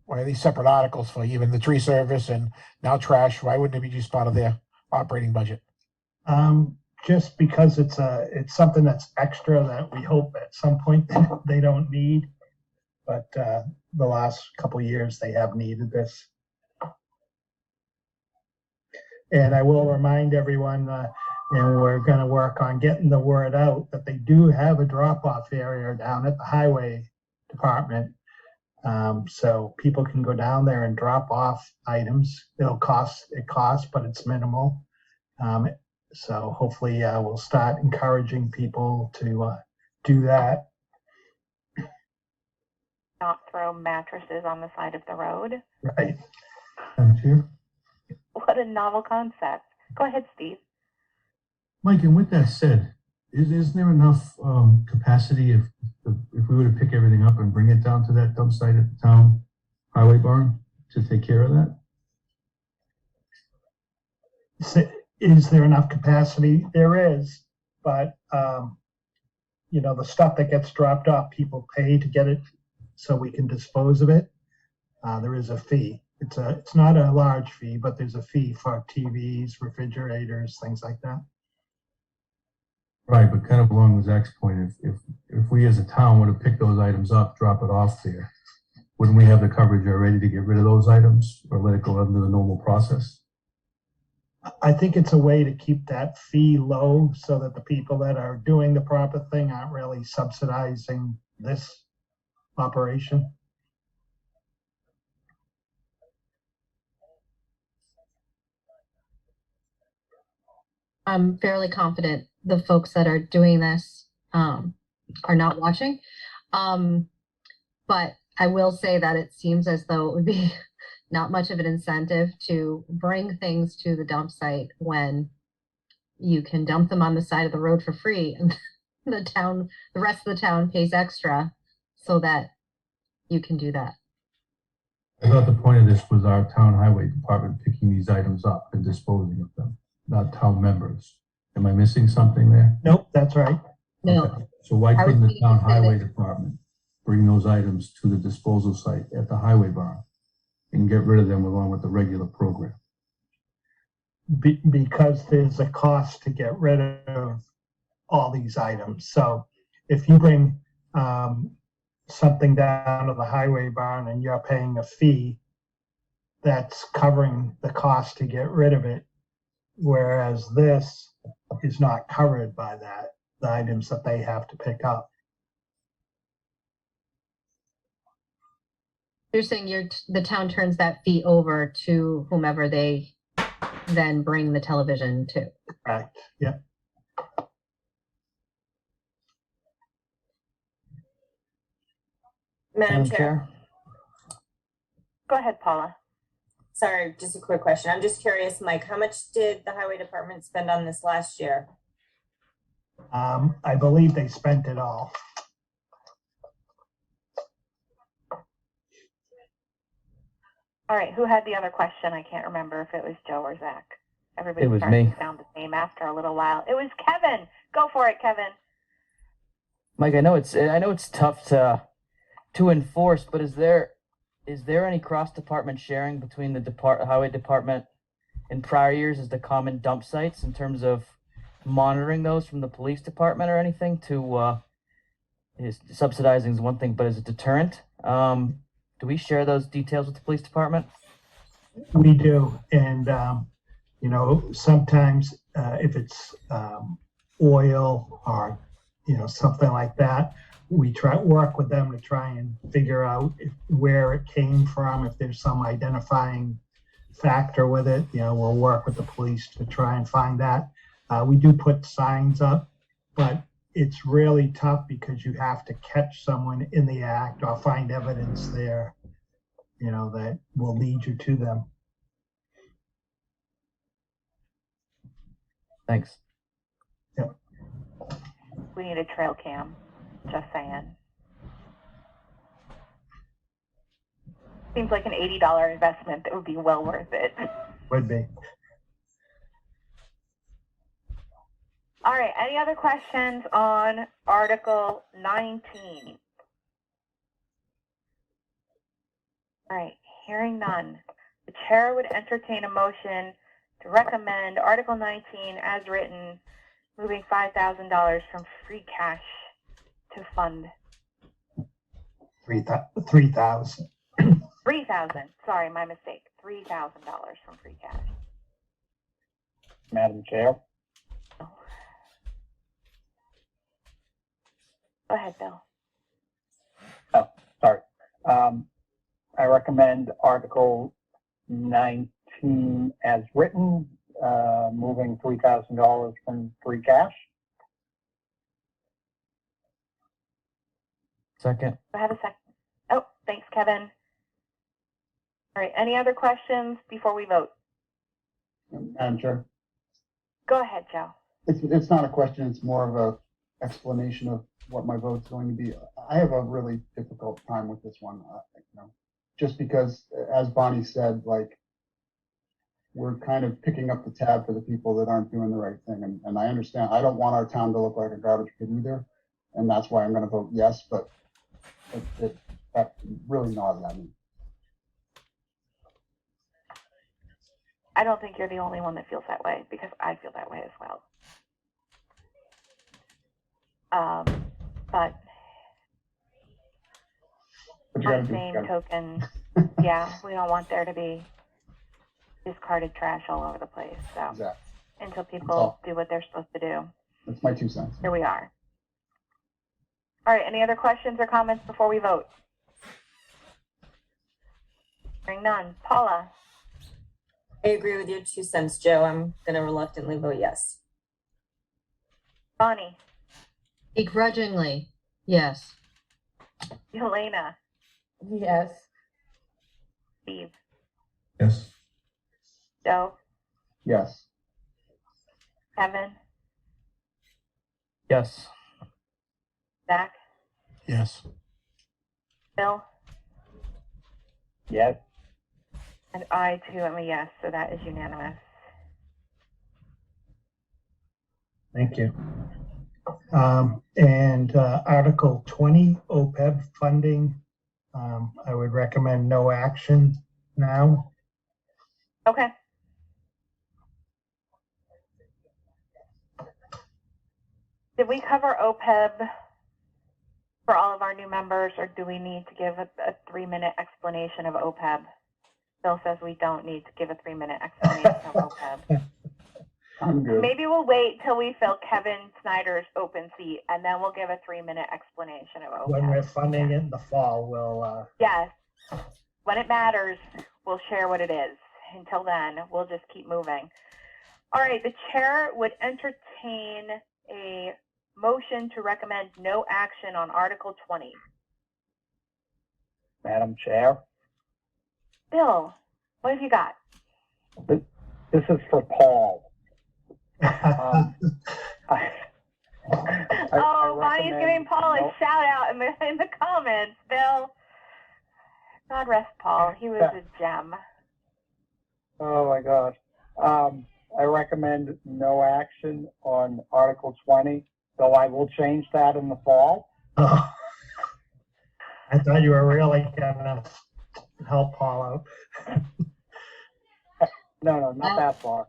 Why are these separate articles for even the tree service and now trash? Why wouldn't it be just part of their operating budget? Just because it's something that's extra that we hope at some point they don't need. But the last couple of years they have needed this. And I will remind everyone, and we're going to work on getting the word out that they do have a drop-off area down at the highway department. So people can go down there and drop off items. It costs, but it's minimal. So hopefully we'll start encouraging people to do that. Not throw mattresses on the side of the road. Right. Madam Chair? What a novel concept. Go ahead, Steve. Mike, and with that said, isn't there enough capacity if we were to pick everything up and bring it down to that dump site at the town highway barn to take care of that? Is there enough capacity? There is, but you know, the stuff that gets dropped off, people pay to get it so we can dispose of it. There is a fee. It's not a large fee, but there's a fee for TVs, refrigerators, things like that. Right, but kind of along Zach's point, if we as a town were to pick those items up, drop it off there, wouldn't we have the coverage already to get rid of those items or let it go under the normal process? I think it's a way to keep that fee low so that the people that are doing the proper thing aren't really subsidizing this operation. I'm fairly confident the folks that are doing this are not watching. But I will say that it seems as though it would be not much of an incentive to bring things to the dump site when you can dump them on the side of the road for free and the rest of the town pays extra so that you can do that. I thought the point of this was our town highway department picking these items up and disposing of them, not town members. Am I missing something there? Nope, that's right. No. Okay. So why couldn't the town highway department bring those items to the disposal site at the highway barn and get rid of them along with the regular program? Because there's a cost to get rid of all these items. So if you bring something down to the highway barn and you're paying a fee, that's covering the cost to get rid of it. Whereas this is not covered by that, the items that they have to pick up. You're saying the town turns that fee over to whomever they then bring the television to. Right, yeah. Madam Chair. Go ahead, Paula. Sorry, just a quick question. I'm just curious, Mike, how much did the highway department spend on this last year? I believe they spent it all. All right, who had the other question? I can't remember if it was Joe or Zach. Everybody It was started me. to sound the same after a little while. It was Kevin. Go for it, Kevin. Mike, I know it's tough to enforce, but is there any cross-department sharing between the highway department in prior years as the common dump sites in terms of monitoring those from the police department or anything to subsidizing is one thing, but as a deterrent, do we share those details with the police department? We do, and you know, sometimes if it's oil or something like that, we work with them to try and figure out where it came from. If there's some identifying factor with it, we'll work with the police to try and find that. We do put signs up, but it's really tough because you have to catch someone in the act or find evidence there, that will lead you to them. Thanks. Yep. We need a trail cam. Just saying. Seems like an $80 investment that would be well worth it. Would be. All right, any other questions on Article 19? All right, hearing none. The chair would entertain a motion to recommend Article 19 as written, moving $5,000 from free cash to fund. $3,000. 3,000. Sorry, my mistake. $3,000 from free cash. Madam Chair, Go ahead, Bill. sorry. I recommend Article 19 as written, moving $3,000 from free cash. Second. Do I have a second? Oh, thanks, Kevin. All right, any other questions before we vote? Madam Chair, Go ahead, Joe. it's not a question, it's more of a explanation of what my vote's going to be. I have a really difficult time with this one, just because, as Bonnie said, like, we're kind of picking up the tab for the people that aren't doing the right thing. And I understand, I don't want our town to look like a garbage pit either. And that's why I'm going to vote yes, but that really gnaws at me. I don't think you're the only one that feels that way, because I feel that way as well. But on the same token, yeah, we don't want there to be discarded trash all over the place. So Exactly. until people do what they're supposed to do, That's my 2 cents. here we are. All right, any other questions or comments before we vote? Hearing none. Paula? I agree with your 2 cents, Joe. I'm going to reluctantly vote yes. Bonnie? Begrudgingly, yes. Helena? Yes. Steve? Yes. Joe? Yes. Kevin? Yes. Zach? Yes. Bill? Yes. And I, too, am a yes, so that is unanimous. Thank you. And Article 20, OPEB funding, I would recommend no action now. Okay. Did we cover OPEB for all of our new members, or do we need to give a 3-minute explanation of OPEB? Bill says we don't need to give a 3-minute explanation of OPEB. I'm good. Maybe we'll wait till we fill Kevin Snyder's open seat, and then we'll give a 3-minute explanation of OPEB. When we're funding it in the fall, we'll. Yes. When it matters, we'll share what it is. Until then, we'll just keep moving. All right, the chair would entertain a motion to recommend no action on Article 20. Madam Chair, Bill, what have you got? this is for Paul. Bonnie's giving Paul a shout out in the comments. Bill, God rest Paul. He was a gem. Oh my God. I recommend no action on Article 20, though I will change that in the fall. I thought you were really gonna help Paul out. No, not that far.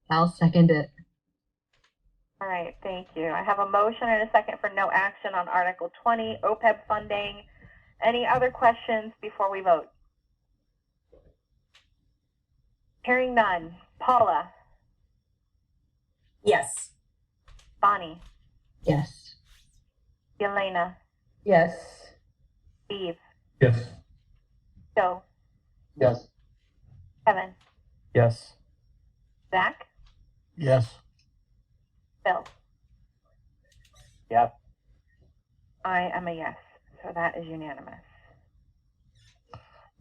I'll second it. All right, thank you. I have a motion and a second for no action on Article 20, OPEB funding. Any other questions before we vote? Hearing none. Paula? Yes. Bonnie? Yes. Elena? Yes. Steve? Yes. Joe? Yes. Kevin? Yes. Zach? Yes. Bill? Yes. I am a yes, so that is unanimous.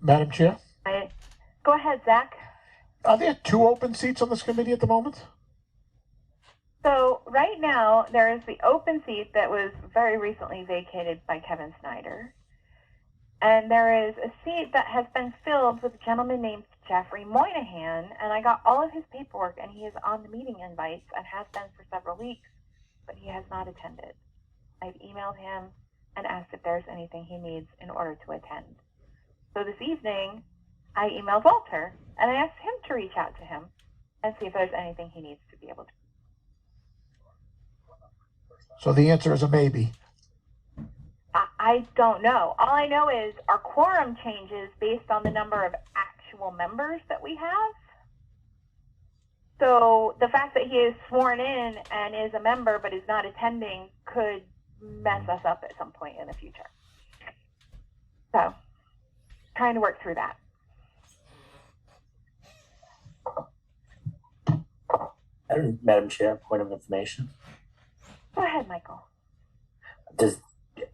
Madam Chair, Go ahead, Zach. are there 2 open seats on this committee at the moment? So right now, there is the open seat that was very recently vacated by Kevin Snyder. And there is a seat that has been filled with a gentleman named Jeffrey Moynihan, and I got all of his paperwork, and he is on the meeting invites and has been for several weeks, but he has not attended. I've emailed him and asked if there's anything he needs in order to attend. So this evening, I emailed Walter, and I asked him to reach out to him and see if there's anything he needs to be able to. So the answer is a maybe. I I don't know. All I know is our quorum changes based on the number of actual members that we have. So the fact that he is sworn in and is a member but is not attending could mess us up at some point in the future. So, trying to work through that. Madam Chair, point of information. Go ahead, Michael.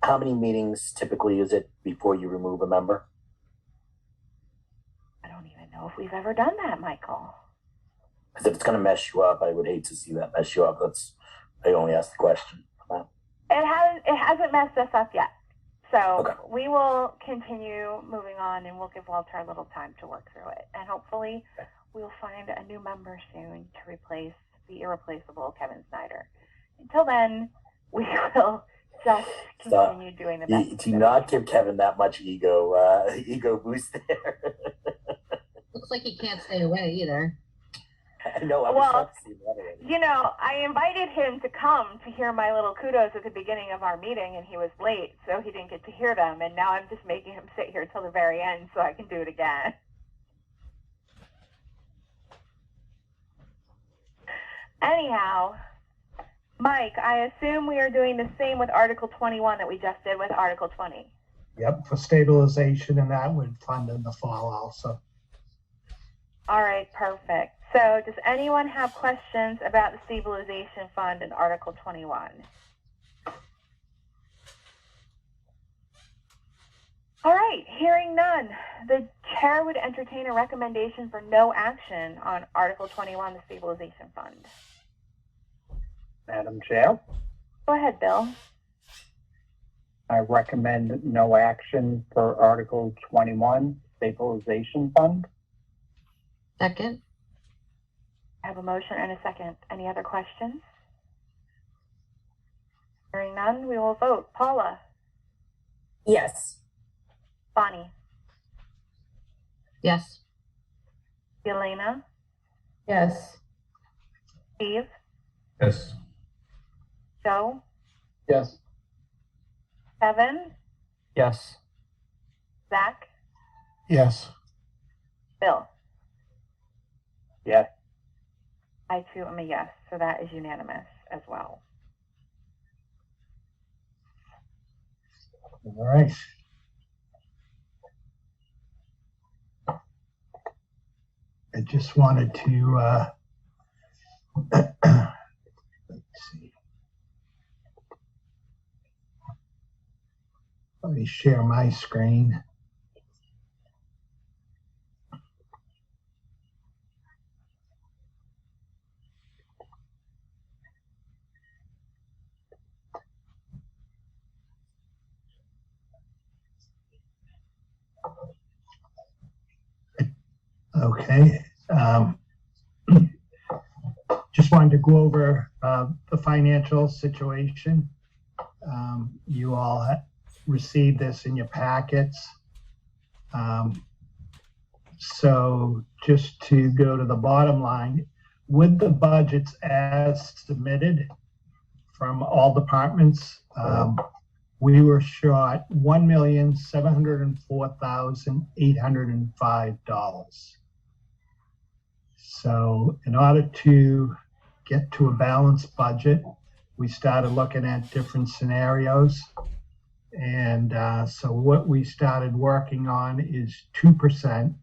How many meetings typically is it before you remove a member? I don't even know if we've ever done that, Michael. Because if it's going to mess you up, I would hate to see that mess you up. I only asked the question. It hasn't messed us up yet. So Okay. we will continue moving on, and we'll give Walter a little time to work through it. And hopefully we'll find a new member soon to replace the irreplaceable Kevin Snyder. Until then, we will just continue doing the best. Do not give Kevin that much ego boost there. Looks like he can't stay away either. I know. I was shocked to see that already. You know, I invited him to come to hear my little kudos at the beginning of our meeting, and he was late, so he didn't get to hear them. And now I'm just making him sit here till the very end so I can do it again. Anyhow, Mike, I assume we are doing the same with Article 21 that we just did with Article 20. Yep, for stabilization, and that would fund in the fall also. All right, perfect. So does anyone have questions about the stabilization fund in Article 21? All right, hearing none, the chair would entertain a recommendation for no action on Article 21, the stabilization fund. Madam Chair, Go ahead, Bill. I recommend no action for Article 21, Stabilization Fund. Second. I have a motion and a second. Any other questions? Hearing none, we will vote. Paula, Yes. Bonnie, Yes. Elena, Yes. Steve, Yes. Joe, Yes. Kevin, Yes. Zach, Yes. Bill. Yes. I too am a yes, so that is unanimous as well. All right. I just wanted to, let's see. Let me share my screen. Okay. Just wanted to go over the financial situation. You all received this in your packets. So just to go to the bottom line, with the budgets as submitted from all departments, we were short $1,704,805. So in order to get to a balanced budget, we started looking at different scenarios. And so what we started working on is 2%,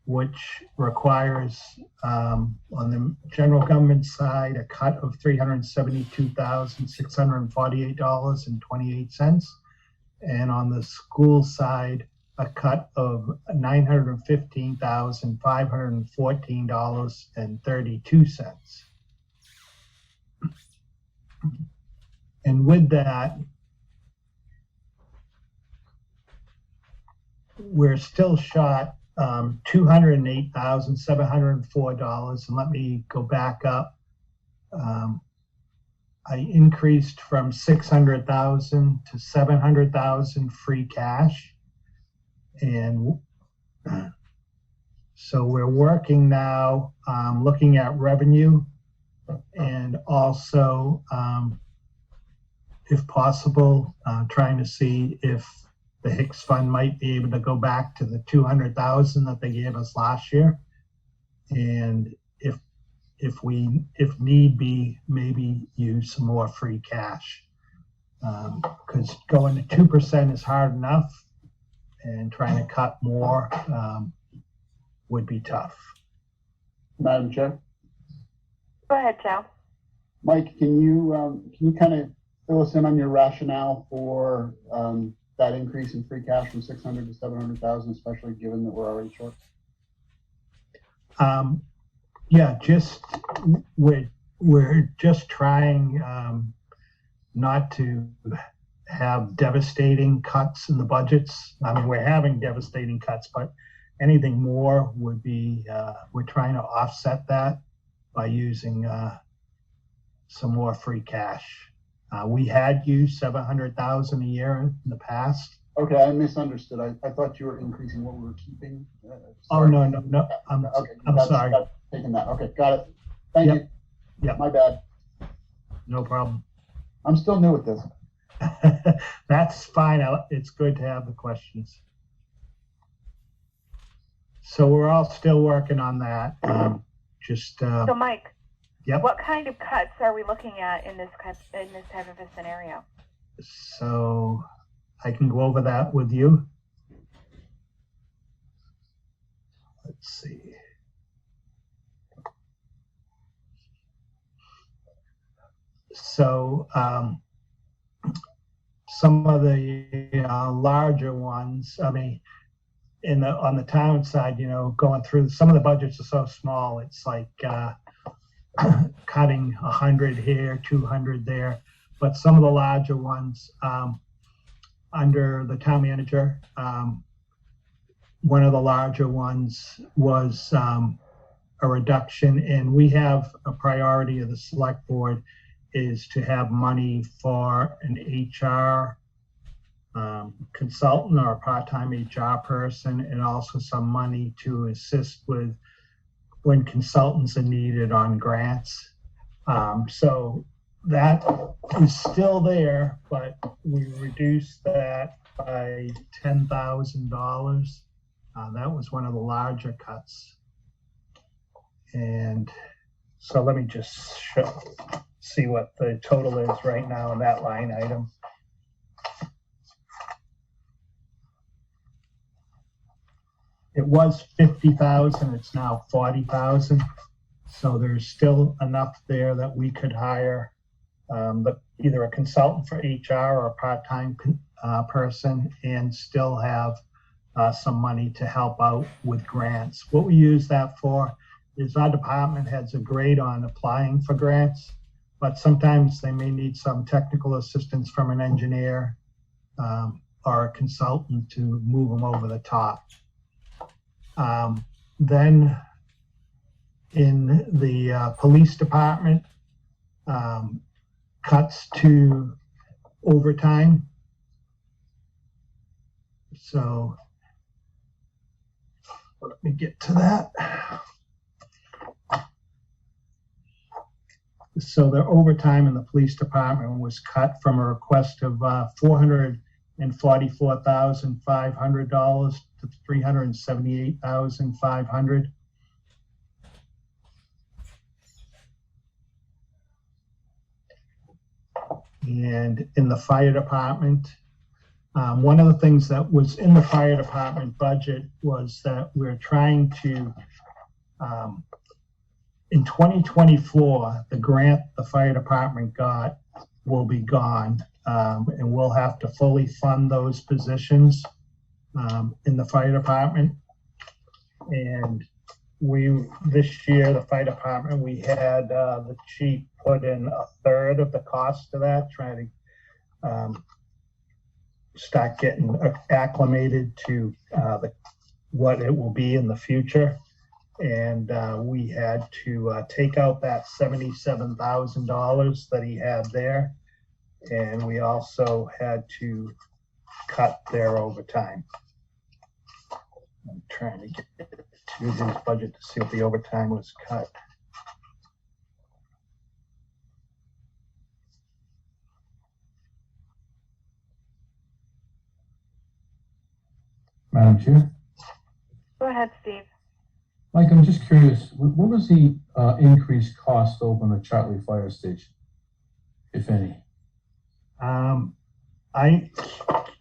which requires on the general government side a cut of $372,648.28, and on the school side a cut of $915,514.32. And with that, we're still short $208,704. And let me go back up. I increased from 600,000 to 700,000 free cash. And so we're working now, looking at revenue and also if possible, trying to see if the Hicks Fund might be able to go back to the 200,000 that they gave us last year. And if need be, maybe use some more free cash. Because going to 2% is hard enough, and trying to cut more would be tough. Madam Chair? Go ahead, Joe. Mike, can you kind of fill us in on your rationale for that increase in free cash from 600 to 700,000, especially given that we're already short? Yeah, we're just trying not to have devastating cuts in the budgets. I mean, we're having devastating cuts, but anything more would be, we're trying to offset that by using some more free cash. We had used 700,000 a year in the past. Okay, I misunderstood. I thought you were increasing what we were keeping. Oh, no. I'm sorry. Taking that. Okay, got it. Thank you. Yeah. My bad. No problem. I'm still new at this. That's fine. It's good to have the questions. So we're all still working on that. So Mike, yep. What kind of cuts are we looking at in this type of a scenario? So I can go over that with you. Let's see. So some of the larger ones, I mean, on the town side, going through some of the budgets are so small, it's like cutting 100 here, 200 there. But some of the larger ones, under the town manager, one of the larger ones was a reduction, and we have a priority of the select board is to have money for an HR consultant or a part-time HR person, and also some money to assist with when consultants are needed on grants. So that is still there, but we reduced that by $10,000. That was one of the larger cuts. And so let me just see what the total is right now in that line item. It was 50,000, it's now 40,000. So there's still enough there that we could hire either a consultant for HR or a part-time person, and still have some money to help out with grants. What we use that for is our department heads are great on applying for grants, but sometimes they may need some technical assistance from an engineer or a consultant to move them over the top. Then in the police department, cuts to overtime. So let me get to that. So the overtime in the police department was cut from a request of $444,500 to $378,500. And in the fire department, one of the things that was in the fire department budget was that we're trying to, in 2024, the grant the fire department got will be gone, and we'll have to fully fund those positions in the fire department. And this year, the fire department, we had the chief put in a third of the cost of that, trying to start getting acclimated to what it will be in the future. And we had to take out that $77,000 that he had there. And we also had to cut their overtime. I'm trying to get to his budget to see what the overtime was cut. Madam Chair. Go ahead, Steve. Mike, I'm just curious, what was the increased cost to open the Chartley Fire Station, if any? I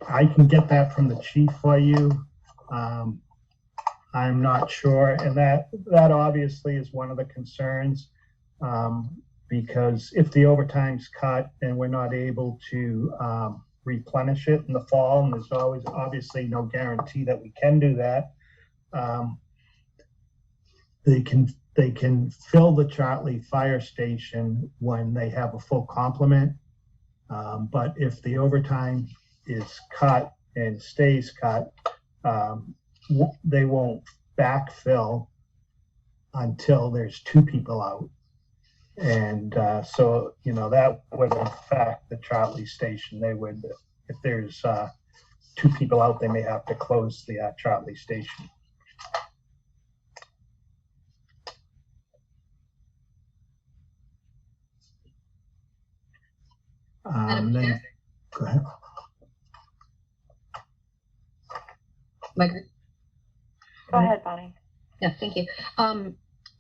can get that from the chief for you. I'm not sure, and that obviously is one of the concerns, because if the overtime's cut and we're not able to replenish it in the fall, and there's always obviously no guarantee that we can do that, they can fill the Chartley Fire Station when they have a full complement. But if the overtime is cut and stays cut, they won't backfill until there's 2 people out. And so, that would affect the Chartley Station. They would, if there's 2 people out, they may have to close the Chartley Station. Then, go ahead. Mike. Go ahead, Bonnie. Yeah, thank you.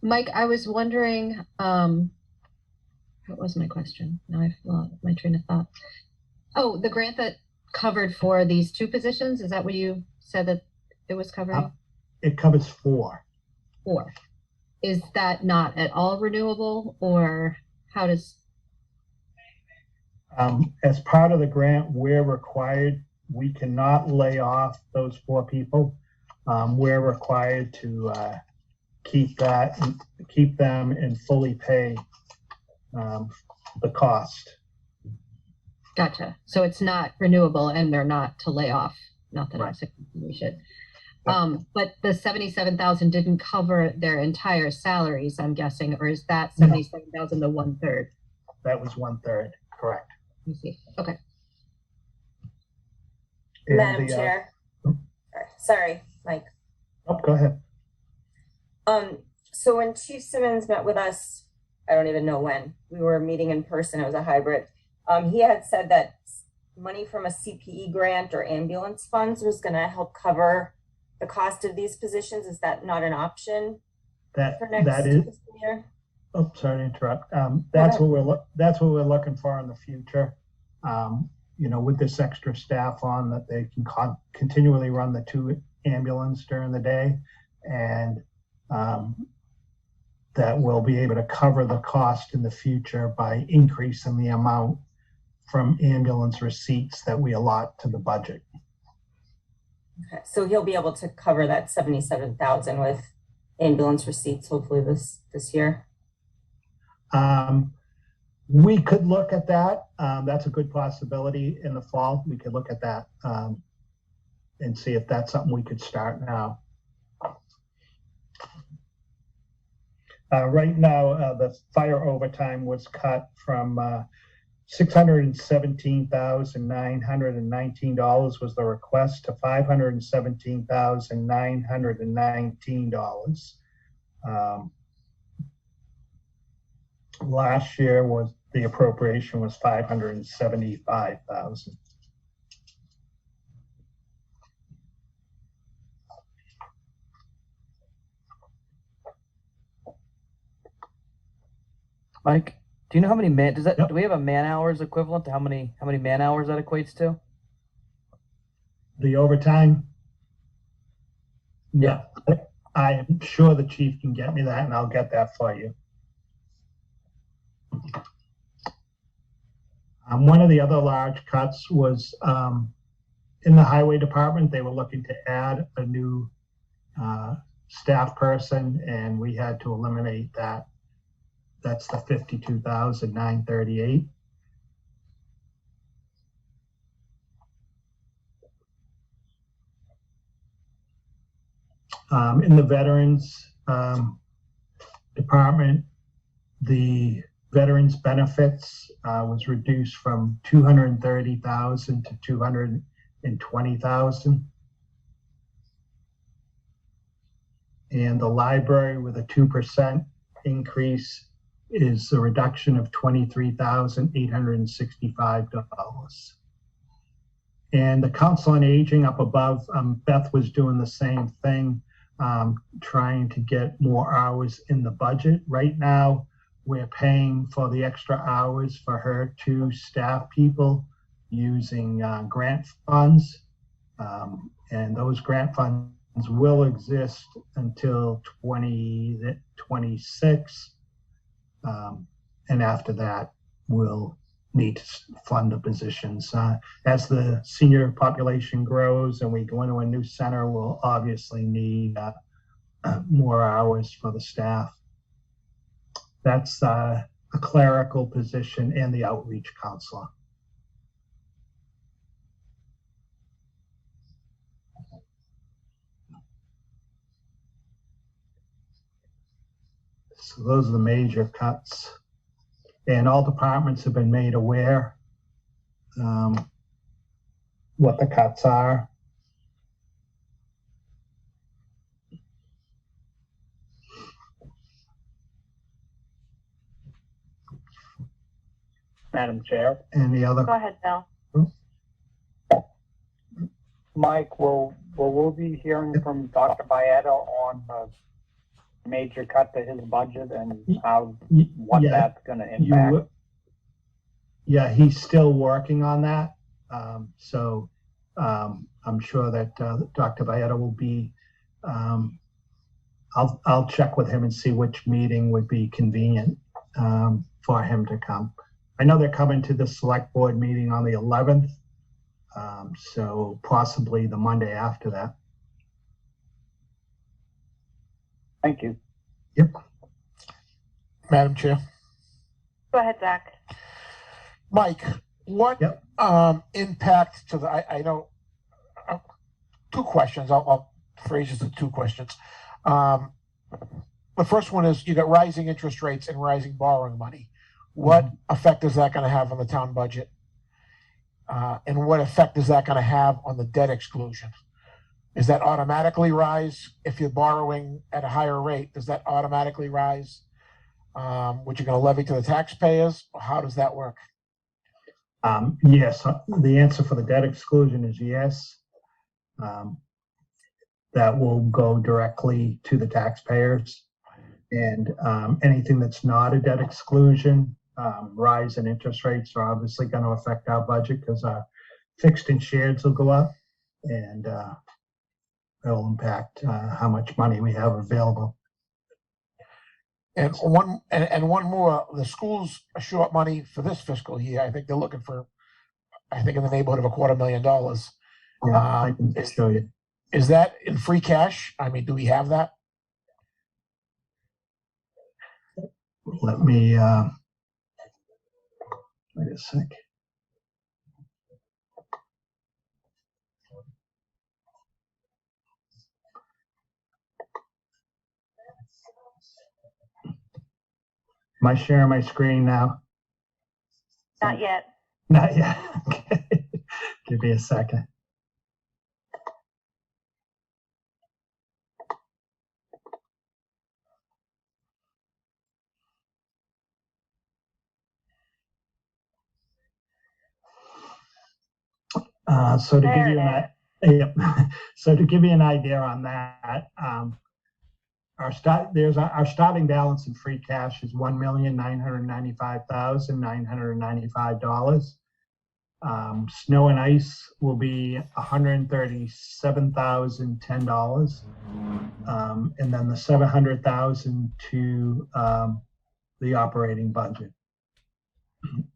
Mike, I was wondering, what was my question? Now I've lost my train of thought. Oh, the grant that covered for these 2 positions, is that what you said that it was covering? It covers 4. 4. Is that not at all renewable, or how does? As part of the grant, we're required, we cannot lay off those 4 people. We're required to keep them and fully pay the cost. Gotcha. So it's not renewable and they're not to lay off. Not that I'm saying we should. But the 77,000 didn't cover their entire salaries, I'm guessing, or is that 77,000 the 1/3? That was 1/3, correct. You see. Okay. And Madam Chair. Sorry, Mike. Oh, go ahead. So when Chief Simmons met with us, I don't even know when, we were meeting in person, it was a hybrid. He had said that money from a CPE grant or ambulance funds was going to help cover the cost of these positions. Is that not an option for next fiscal year? Oh, sorry to interrupt. That's what we're looking for in the future. With this extra staff on, that they can continually run the 2 ambulance during the day, and that we'll be able to cover the cost in the future by increasing the amount from ambulance receipts that we allot to the budget. Okay, so he'll be able to cover that 77,000 with ambulance receipts hopefully this year. We could look at that. That's a good possibility in the fall. We could look at that and see if that's something we could start now. Right now, the fire overtime was cut from $617,919 was the request to $517,919. Last year was the appropriation was $575,000. Mike, do you know how many do we have a man hours equivalent to how many man hours that equates to? The overtime? Yeah. I am sure the chief can get me that, and I'll get that for you. One of the other large cuts was in the highway department. They were looking to add a new staff person, and we had to eliminate that. That's the $52,938. In the veterans department, the veterans benefits was reduced from $230,000 to $220,000. And the library with a 2% increase is a reduction of $23,865. And the Council on Aging up above, Beth was doing the same thing, trying to get more hours in the budget. Right now, we're paying for the extra hours for her 2 staff people using grant funds. And those grant funds will exist until 2026. And after that, we'll need to fund the positions. As the senior population grows and we go into a new center, we'll obviously need more hours for the staff. That's a clerical position and the outreach counselor. So those are the major cuts. And all departments have been made aware what the cuts are. Madam Chair. Any other? Go ahead, Bill. Mike, will we be hearing from Dr. Baeta on the major cut to his budget and what that's going to impact? Yeah, he's still working on that. So I'm sure that Dr. Baeta will be, I'll check with him and see which meeting would be convenient for him to come. I know they're coming to the select board meeting on the 11th. So possibly the Monday after that. Thank you. Yep. Madam Chair. Go ahead, Zach. Mike, what impact to the, I know, 2 questions. I'll phrase this in 2 questions. The first one is you got rising interest rates and rising borrowing money. What effect is that going to have on the town budget? And what effect is that going to have on the debt exclusion? Is that automatically rise if you're borrowing at a higher rate? Does that automatically rise? Which you're going to levy to the taxpayers? Or how does that work? Yes, the answer for the debt exclusion is yes. That will go directly to the taxpayers. And anything that's not a debt exclusion, rise in interest rates are obviously going to affect our budget because our fixed and shares will go up, and it'll impact how much money we have available. And one more, the schools are short money for this fiscal year. I think they're looking for, in the neighborhood of $250,000. Yeah, I can show you. Is that in free cash? I mean, do we have that? Let me wait a sec. Am I sharing my screen now? Not yet. Not yet. Okay. Give me a second. So to give you an idea on that, our starting balance in free cash is $1,995,995. Snow and ice will be $137,010, and then the $700,000 to the operating budget.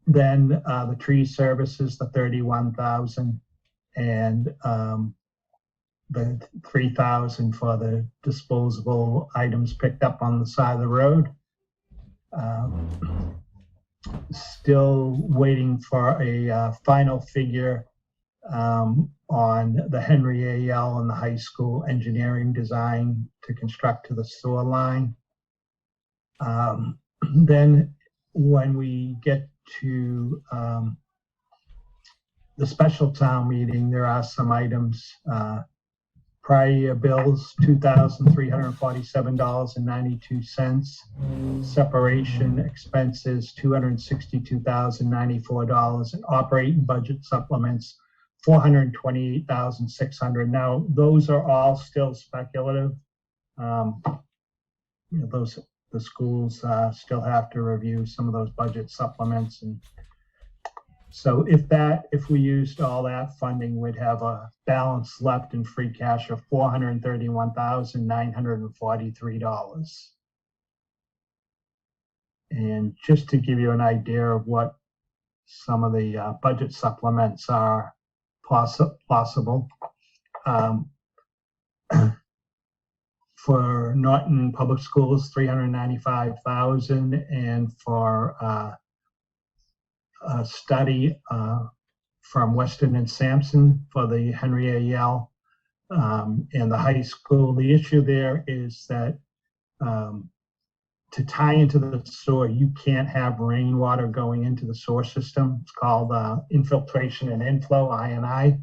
Then the tree services, the $31,000, and the $3,000 for the disposable items picked up on the side of the road. Still waiting for a final figure on the Henry A.L. and the high school engineering design to construct to the sewer line. Then when we get to the special town meeting, there are some items, prior year bills, $2,347.92, separation expenses, $262,094, and operating budget supplements, $428,600. Now, those are all still speculative. The schools still have to review some of those budget supplements, and so if we used all that funding, we'd have a balance left in free cash of $431,943. And just to give you an idea of what some of the budget supplements are possible, for Norton Public Schools, $395,000, and for a study from Weston and Sampson for the Henry A. Yale and the high school. The issue there is that to tie into the sewer, you can't have rainwater going into the sewer system. It's called infiltration and inflow, I&I.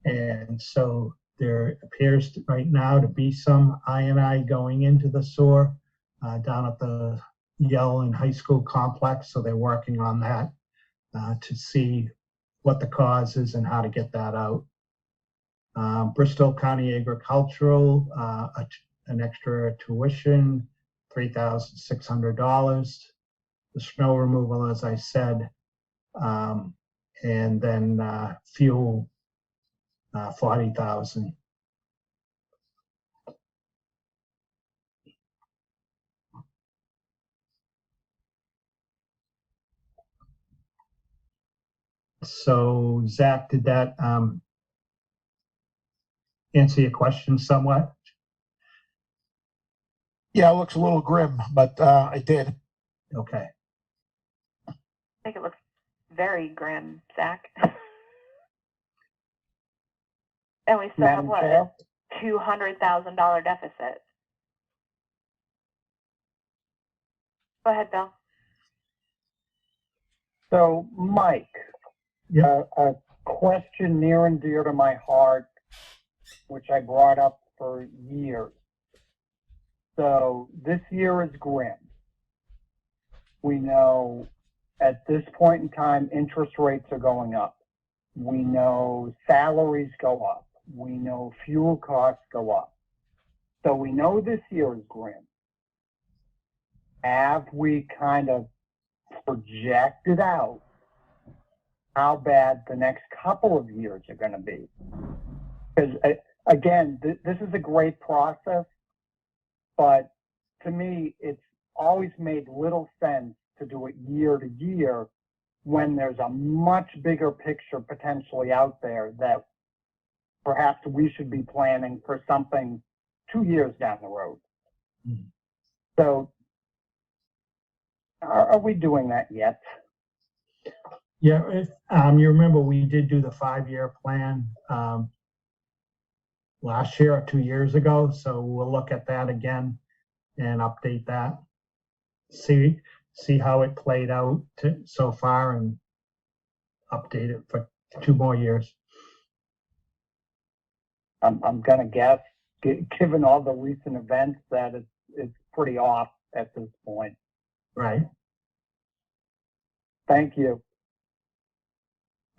And so there appears right now to be some I&I going into the sewer down at the Yale and high school complex. So they're working on that to see what the cause is and how to get that out. Bristol County Agricultural, an extra tuition, $3,600. The snow removal, as I said, and then fuel, $40,000. So, Zach, did that answer your question somewhat? Yeah, it looks a little grim, but it did. Okay. I think it looks very grim, Zach. And we still have what, a $200,000 deficit. Go ahead, Bill. So, Mike, a question near and dear to my heart, which I brought up for years. So this year is grim. We know at this point in time, interest rates are going up. We know salaries go up. We know fuel costs go up. So we know this year is grim. Have we kind of projected out how bad the next couple of years are going to be? Because again, this is a great process, but to me, it's always made little sense to do it year to year when there's a much bigger picture potentially out there that perhaps we should be planning for something 2 years down the road. Mm-hmm. So are we doing that yet? Yeah, if you remember, we did do the 5-year plan last year or 2 years ago. So we'll look at that again and update that. See how it played out so far and update it for 2 more years. I'm gonna guess, given all the recent events, that it's pretty off at this point. Right. Thank you.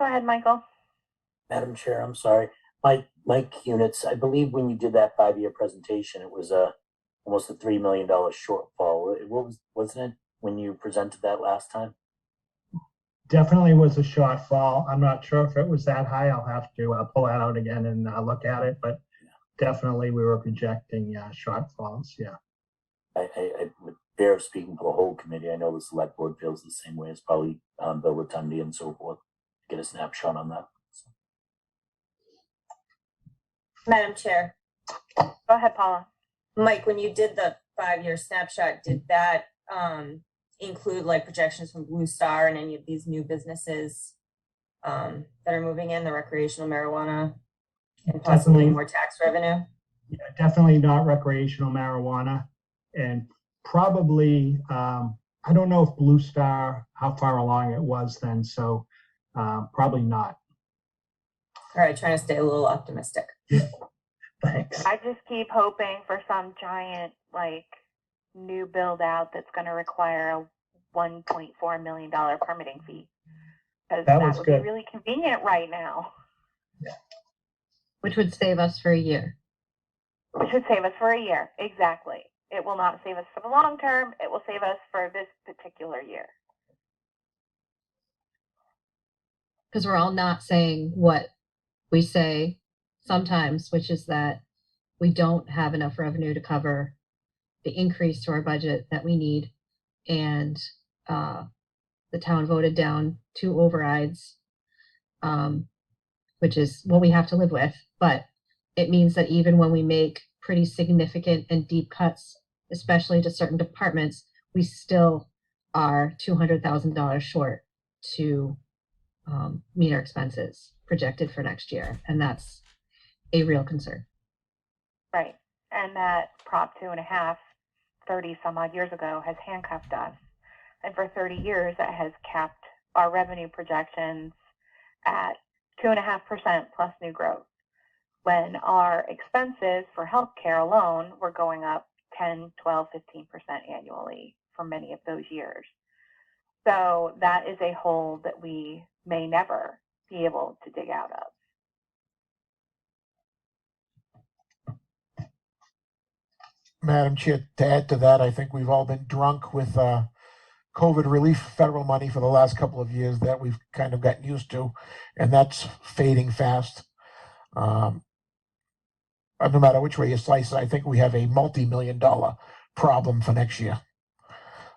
Go ahead, Michael. Madam Chair, I'm sorry. Mike Units, I believe when you did that 5-year presentation, it was almost a $3 million shortfall. Wasn't it when you presented that last time? Definitely was a shortfall. I'm not sure if it was that high. I'll have to pull that out again and look at it, but definitely we were projecting shortfalls. Yeah. I bear speaking for the whole committee. I know the select board feels the same way as probably Bill Rotundi and so forth. Get a snapshot on that. So. Madam Chair. Go ahead, Paula. Mike, when you did the 5-year snapshot, did that include like projections from Blue Star and any of these new businesses that are moving in, the recreational marijuana and possibly more tax revenue? Yeah, definitely not recreational marijuana. And probably, I don't know if Blue Star, how far along it was then. So probably not. All right, trying to stay a little optimistic. Thanks. I just keep hoping for some giant, like, new build out that's going to require a $1.4 million permitting fee. Because that would be really convenient right now. Which would save us for a year. Which would save us for a year, exactly. It will not save us for the long term. It will save us for this particular year. Because we're all not saying what we say sometimes, which is that we don't have enough revenue to cover the increase to our budget that we need. And the town voted down 2 overrides, which is what we have to live with. But it means that even when we make pretty significant and deep cuts, especially to certain departments, we still are $200,000 short to meet our expenses projected for next year. And that's a real concern. Right. And that Prop 2.5, 30 some odd years ago, has handcuffed us. And for 30 years, it has capped our revenue projections at 2.5% plus new growth, when our expenses for healthcare alone were going up 10, 12, 15% annually for many of those years. So that is a hole that we may never be able to dig out of. Madam Chair, to add to that, I think we've all been drunk with COVID relief federal money for the last couple of years that we've kind of gotten used to, and that's fading fast. No matter which way you slice it, I think we have a multi-million-dollar problem for next year,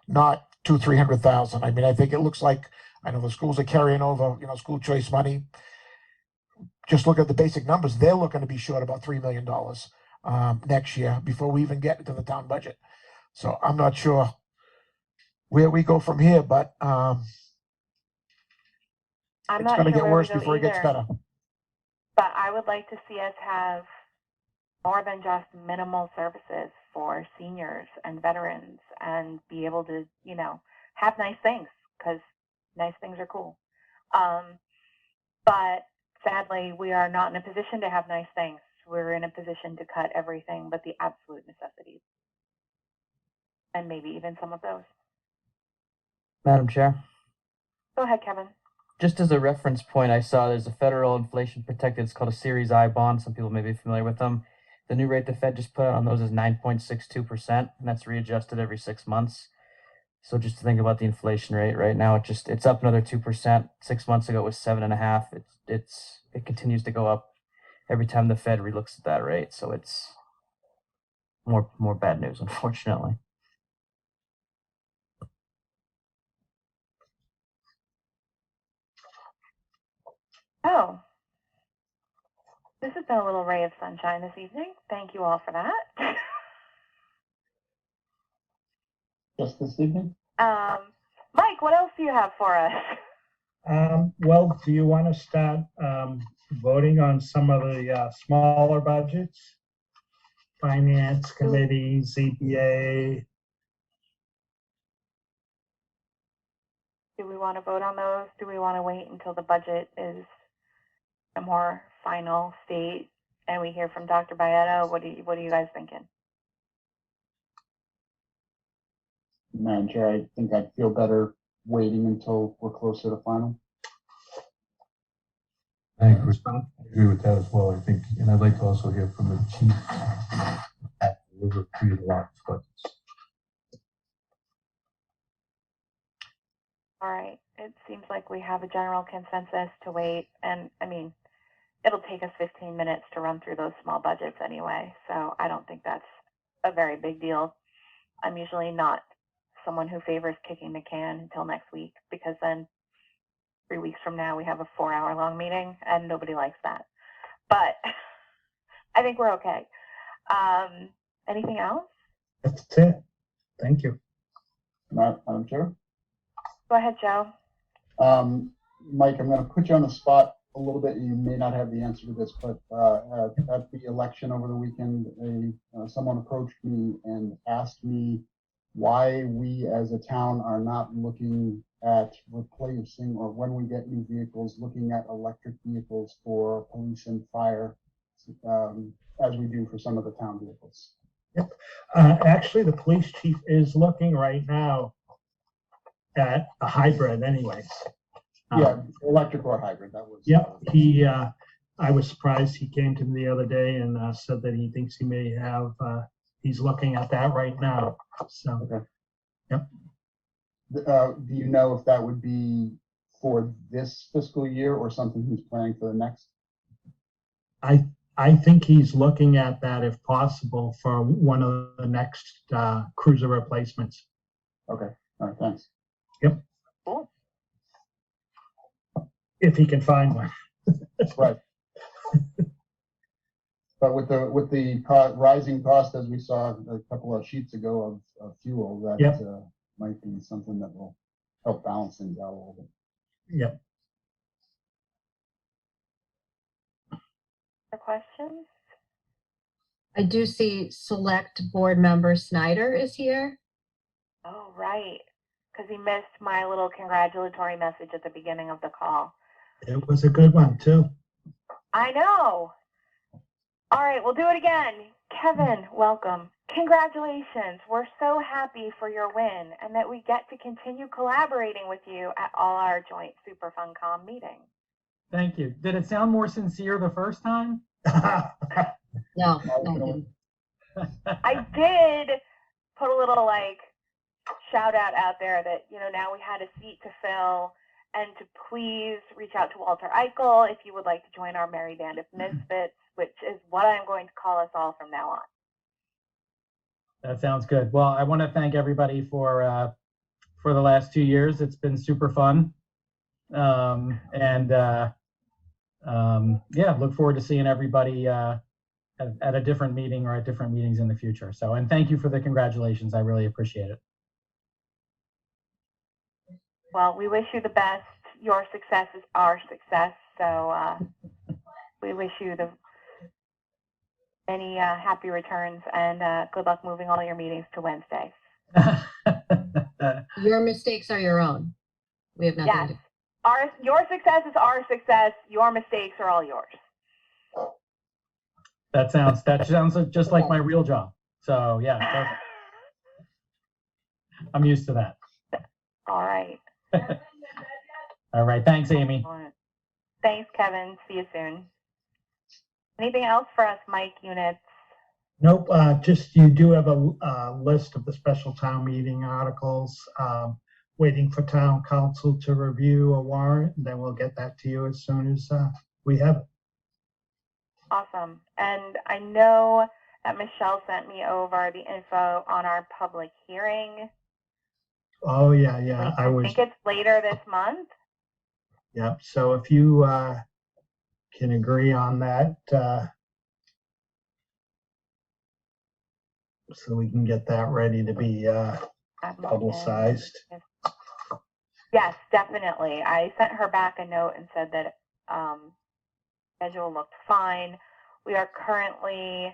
not 200,000-300,000. I mean, I think it looks like, I know the schools are carrying over, school choice money. Just look at the basic numbers; they're looking to be short about $3 million next year before we even get into the town budget. So I'm not sure where we go from here, but I'm it's not going to sure get where worse we go before it gets either. better. But I would like to see us have more than just minimal services for seniors and veterans, and be able to, have nice things, because nice things are cool. But sadly, we are not in a position to have nice things. We're in a position to cut everything but the absolute necessities, and maybe even some of those. Madam Chair, Go ahead, Kevin. just as a reference point, I saw there's a federal inflation protected, it's called a Series I bond. Some people may be familiar with them. The new rate the Fed just put out on those is 9.62%, and that's readjusted every 6 months. So just to think about the inflation rate right now, it's up another 2%. 6 months ago it was 7.5%. It continues to go up every time the Fed relooks at that rate. So it's more bad news, unfortunately. Oh, this has been a little ray of sunshine this evening. Thank you all for that. Just this evening? Mike, what else do you have for us? Well, do you want to start voting on some of the smaller budgets? Finance Committee, ZBA. Do we want to vote on those? Do we want to wait until the budget is a more final state and we hear from Dr. Baeta? What are you guys thinking? Madam Chair, I think I'd feel better waiting until we're closer to final. I agree with that as well. I think, and I'd like to also hear from the chief. We've reviewed a lot of budgets. All right. It seems like we have a general consensus to wait. And I mean, it'll take us 15 minutes to run through those small budgets anyway. So I don't think that's a very big deal. I'm usually not someone who favors kicking the can until next week, because then 3 weeks from now we have a 4-hour-long meeting and nobody likes that. But I think we're okay. Anything else? That's it. Thank you. Madam Chair? Go ahead, Joe. Mike, I'm going to put you on the spot a little bit. You may not have the answer to this, but at the election over the weekend, someone approached me and asked me why we as a town are not looking at replacing, or when we get new vehicles, looking at electric vehicles for police and fire, as we do for some of the town vehicles. Yep. Actually, the police chief is looking right now at a hybrid anyways. Yeah, electric or hybrid, that was. Yep, I was surprised he came to me the other day and said that he thinks he may have, he's looking at that right now. So, Okay. Yep. Do you know if that would be for this fiscal year or something he's planning for the next? I think he's looking at that if possible for one of the next cruiser replacements. Okay, all right, thanks. Yep. Cool. If he can find one. Right. But with the rising cost, as we saw a couple of sheets ago of fuel, that Yep. Might be something that will help balance things out a little bit. Yep. Other questions? I do see select board member Snyder is here. Oh, right. Because he missed my little congratulatory message at the beginning of the call. It was a good one too. I know. All right, we'll do it again. Kevin, welcome. Congratulations. We're so happy for your win and that we get to continue collaborating with you at all our joint Super FunCom meetings. Thank you. Did it sound more sincere the first time? No, I didn't. I did put a little shout out there that, now we had a seat to fill, and to please reach out to Walter Eichel if you would like to join our Merry Band of Misfits, which is what I'm going to call us all from now on. That sounds good. Well, I want to thank everybody for the last 2 years. It's been super fun. Look forward to seeing everybody at a different meeting or at different meetings in the future. So, and thank you for the congratulations. I really appreciate it. Well, we wish you the best. Your success is our success. So we wish you many happy returns and good luck moving all your meetings to Wednesdays. Your mistakes are your own. We have nothing to do. Your success is our success. Your mistakes are all yours. That sounds just like my real job. So yeah, perfect. I'm used to that. All right. All right. Thanks, Amy. Thanks, Kevin. See you soon. Anything else for us, Mike units? Nope. Just you do have a list of the special town meeting articles. Waiting for town council to review a warrant, and then we'll get that to you as soon as we have it. Awesome. And I know that Michelle sent me over the info on our public hearing. Oh, yeah. I think it's later this month. Yep. So if you can agree on that, so we can get that ready to be publicized. Yes, definitely. I sent her back a note and said that schedule looked fine. We are currently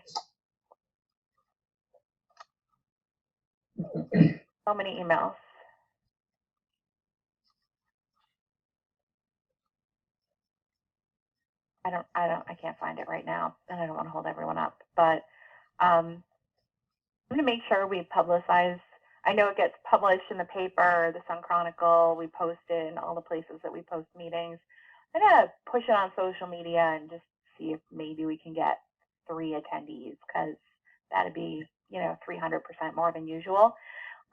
so many emails. I can't find it right now, and I don't want to hold everyone up, but I'm going to make sure we publicize. I know it gets published in the paper, the Sun Chronicle, we post it in all the places that we post meetings. I'm going to push it on social media and just see if maybe we can get 3 attendees, because that'd be, 300% more than usual.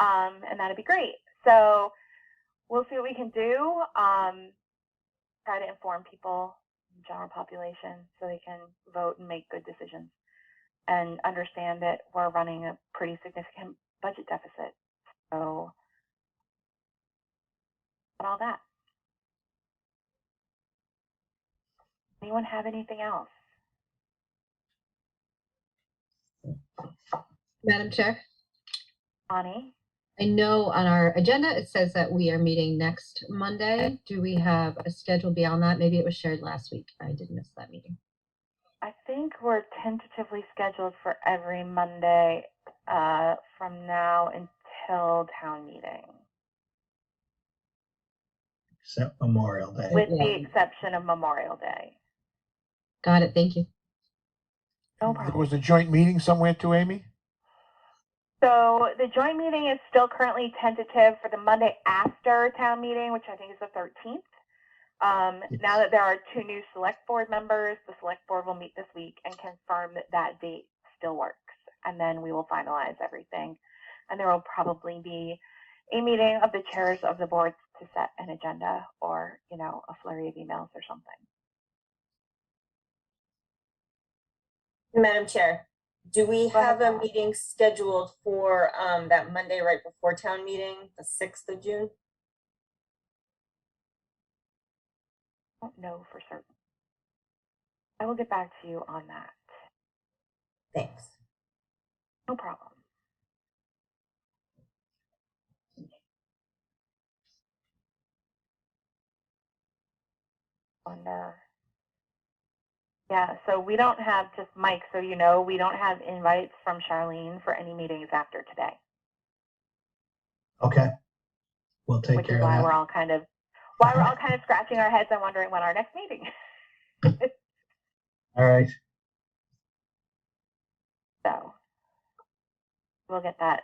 And that'd be great. So we'll see what we can do. Try to inform people, the general population, so they can vote and make good decisions and understand that we're running a pretty significant budget deficit. So, and all that. Anyone have anything else? Madam Chair? Ani? I know on our agenda, it says that we are meeting next Monday. Do we have a schedule beyond that? Maybe it was shared last week. I did miss that meeting. I think we're tentatively scheduled for every Monday from now until town meeting. Except Memorial Day. With the exception of Memorial Day. Got it. Thank you. No There problem. was a joint meeting somewhere too, Amy? So the joint meeting is still currently tentative for the Monday after town meeting, which I think is the 13th. Now that there are 2 new select board members, the select board will meet this week and confirm that that date still works. And then we will finalize everything. And there will probably be a meeting of the chairs of the boards to set an agenda, or, you know, a flurry of emails or something. Madam Chair, do we Go ahead, have a Paula. meeting scheduled for that Monday right before town meeting, the 6th of June? I don't know for certain. I will get back to you on that. Thanks. No problem. Wonder. Yeah, so we don't have, just Mike, so you know, we don't have invites from Charlene for any meetings after today, Okay. We'll take which care is of why that. we're all kind of scratching our heads and wondering when our next meeting. All right. So we'll get that.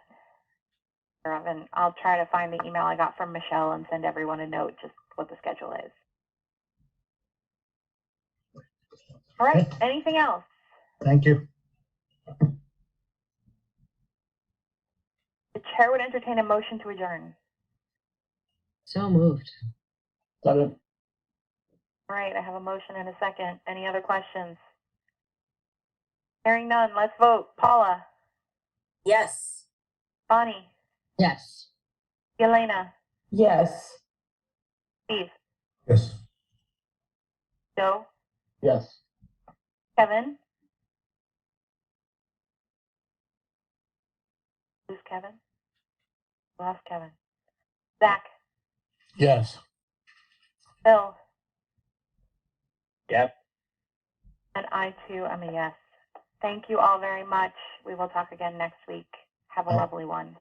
And I'll try to find the email I got from Michelle and send everyone a note just what the schedule is. All right, anything else? Thank you. The chair would entertain a motion to adjourn. So moved. Second. All right, I have a motion and a second. Any other questions? Hearing none, let's vote. Paula, Yes. Bonnie, Yes. Elena, Yes. Steve, Yes. Joe, Yes. Kevin. Who's Kevin? We lost Kevin. Zach, Yes. Bill, Yep. and I too am a yes. Thank you all very much. We will talk again next week. Have a lovely one.